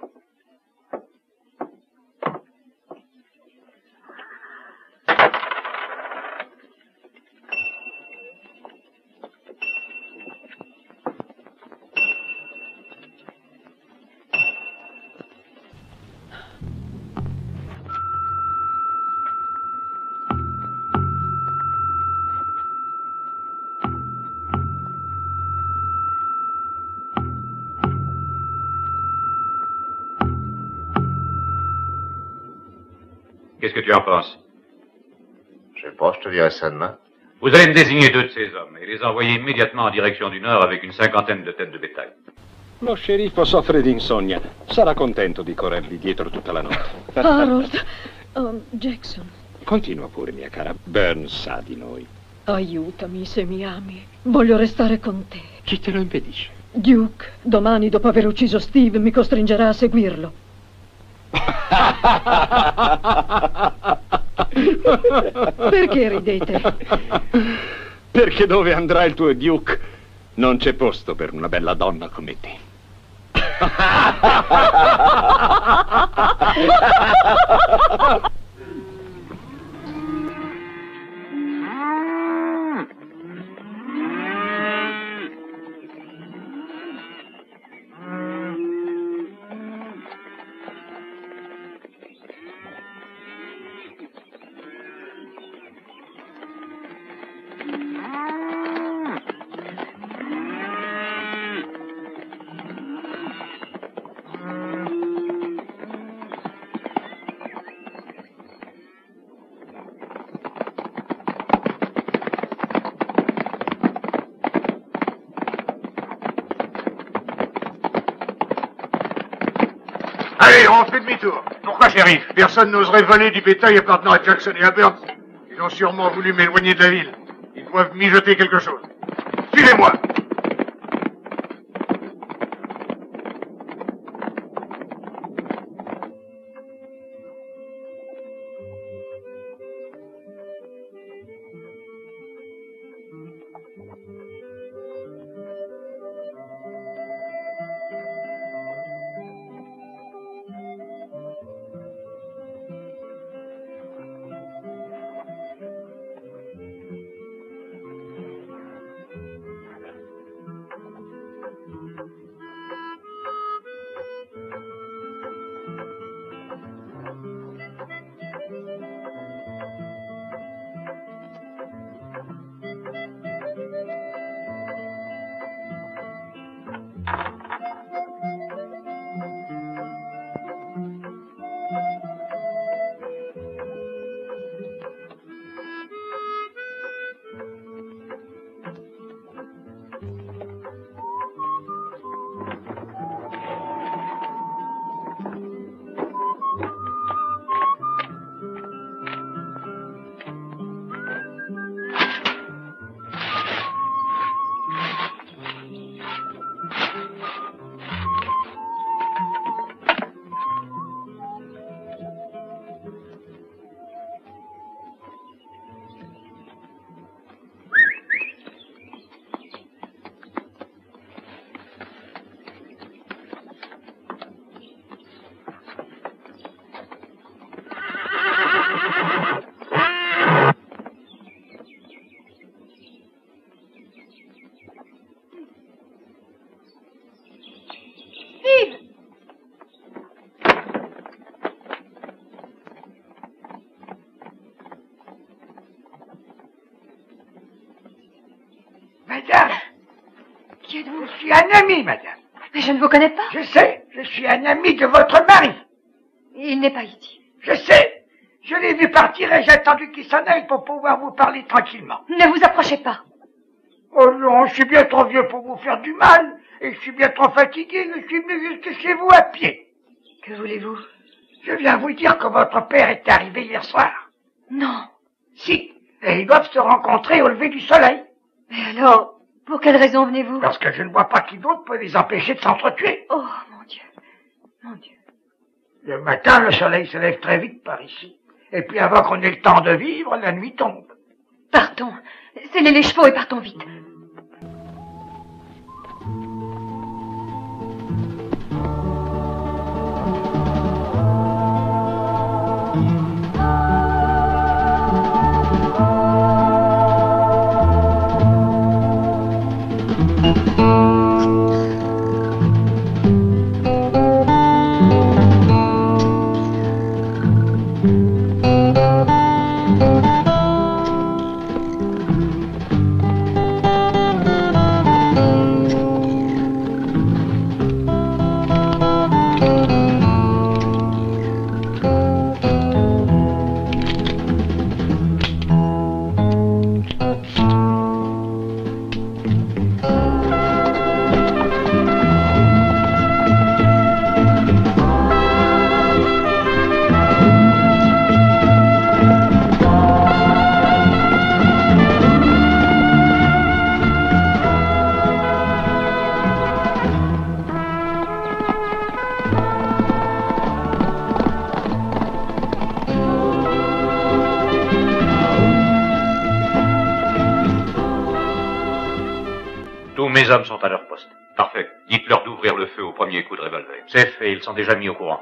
Qu'est-ce que tu en penses? Je sais pas, je te dirai ça demain. Vous allez me désigner 2 de ces hommes et les envoyer immédiatement en direction du nord avec une 50aine de têtes de bétail. Lo sceriffo soffre di insonnia. Sarà contento di corrervi dietro tutta la notte. Harold, Jackson. Continua pure, mia cara. Burns sa di noi. Aiutami se mi ami. Voglio restare con te. Chi te lo impedisce? Duke, domani dopo aver ucciso Steve mi costringerà a seguirlo. Perché ridete? Perché dove andrà il tuo Duke non c'è posto per una bella donna come te. on fait demi-tour. Pourquoi, shérif? Personne n'oserait voler du bétail appartenant à Jackson et à Burns. Ils ont sûrement voulu m'éloigner de la ville. Ils doivent mijoter quelque chose. Suivez-moi. Madame, qui êtes-vous? Je suis un ami, madame. Mais je ne vous connais pas. Je sais, je suis un ami de votre mari. Il n'est pas ici. Je sais, je l'ai vu partir et j'ai attendu qu'il s'en aille pour pouvoir vous parler tranquillement. Ne vous approchez pas. Oh non, je suis bien trop vieux pour vous faire du mal, et je suis bien trop fatigué, je suis venu jusque chez vous à pied. Que voulez-vous? Je viens vous dire que votre père est arrivé hier soir. Non. Si, et ils doivent se rencontrer au lever du soleil. Mais alors, pour quelle raison venez-vous? Parce que je ne vois pas qui d'autre peut les empêcher de s'entretuer. Oh, mon Dieu. Mon Dieu. Le matin, le soleil se lève très vite par ici. Et puis avant qu'on ait le temps de vivre, la nuit tombe. Partons. Scellez les chevaux et partons vite. Mes hommes sont à leur poste. Parfait. Dites-leur d'ouvrir le feu au premier coup de revolver. C'est fait, ils sont déjà mis au courant.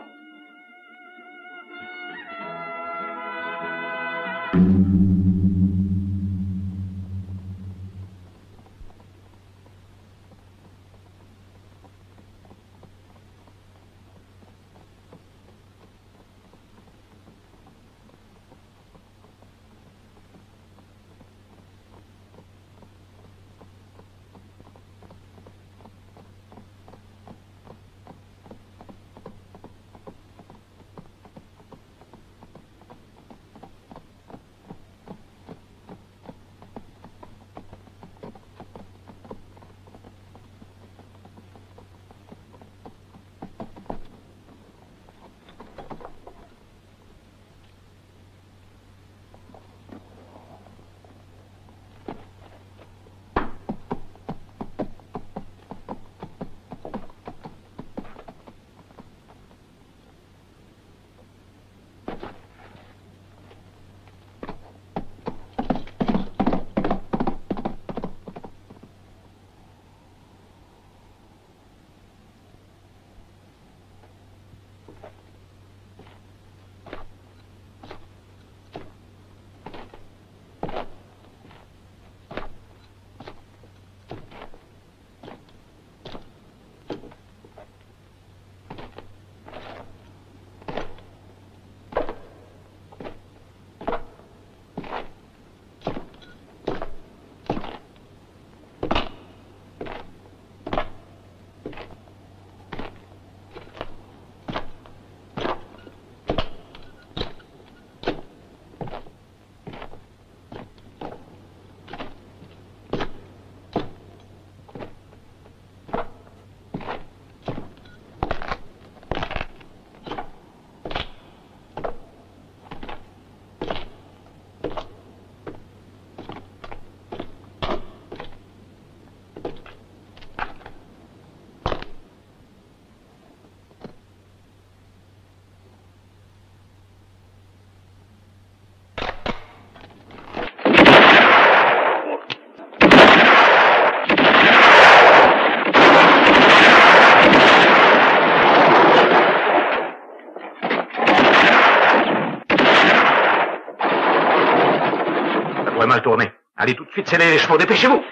Allez tout de suite sceller les chevaux, dépêchez-vous.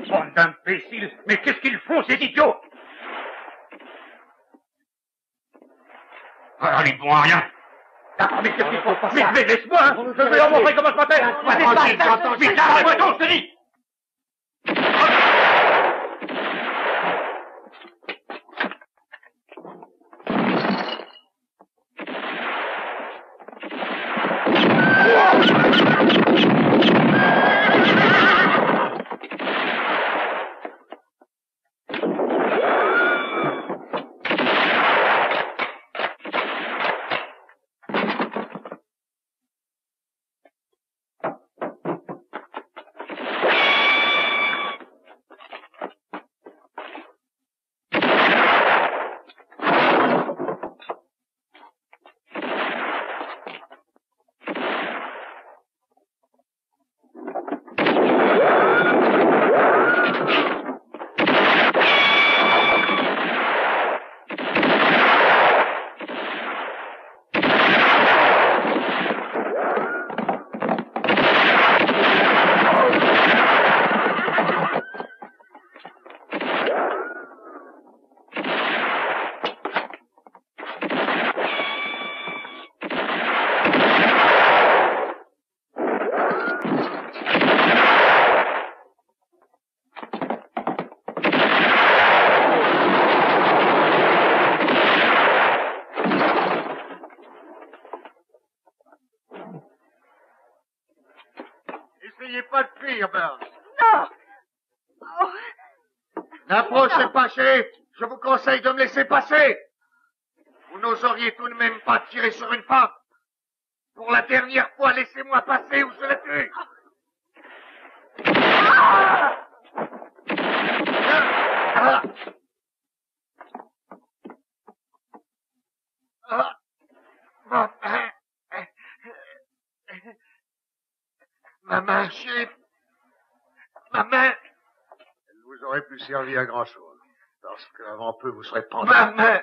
Bande d'imbéciles, mais qu'est-ce qu'ils font, ces idiots? Alors, ils ne vont à rien. D'accord, mais qu'est-ce qu'il faut? Mais laisse-moi, hein. Je vais leur montrer comment je m'appelle. Tranquille, j'entends. Vite, arrête-moi donc, je te dis. N'essayez pas de fuir, Burns. Non. Oh. N'approchez pas, shérif. Je vous conseille de me laisser passer. Vous n'oseriez tout de même pas tirer sur une femme. Pour la dernière fois, laissez-moi passer ou je la tue. Ma main, shérif. Ma main. Elle vous aurait pu servir à grand-chose. Parce qu'avant peu, vous serez pendu. Ma main.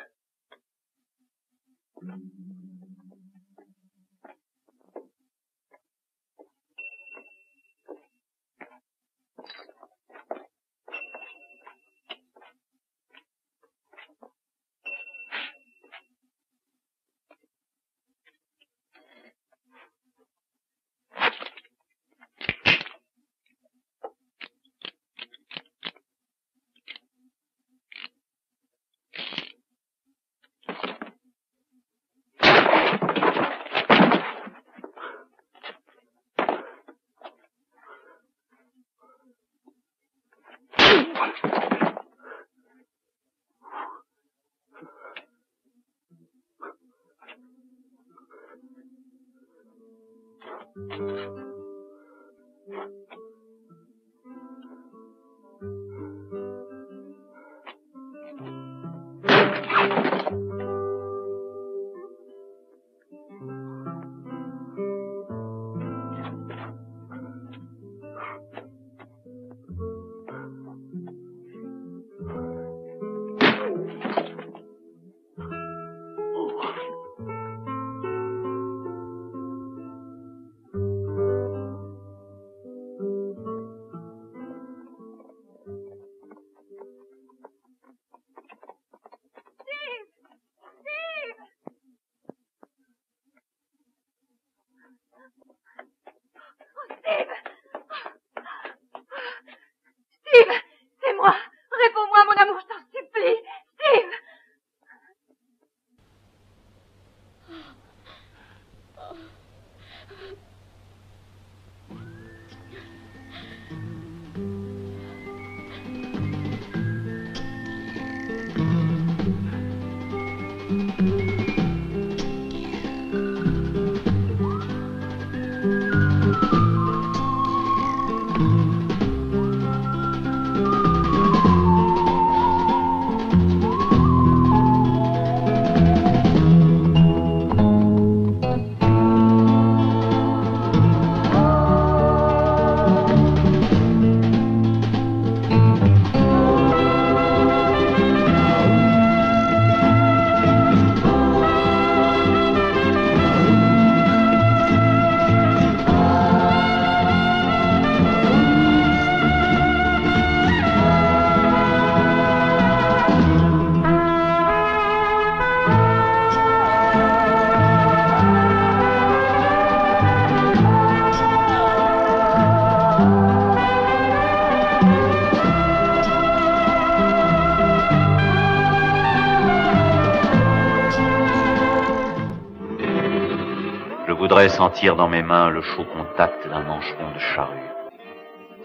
voudrais sentir dans mes mains le chaud contact d'un mancheron de charrue,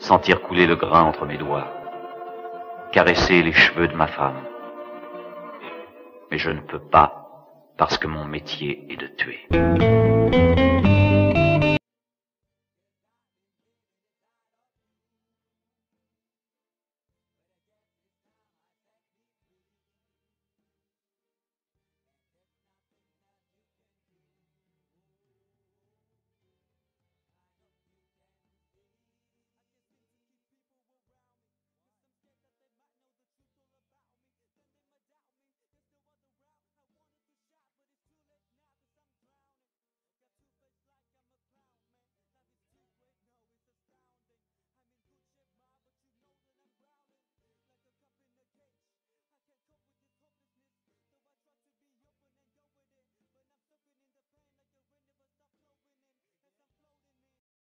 sentir couler le grain entre mes doigts, caresser les cheveux de ma femme. Mais je ne peux pas, parce que mon métier est de tuer.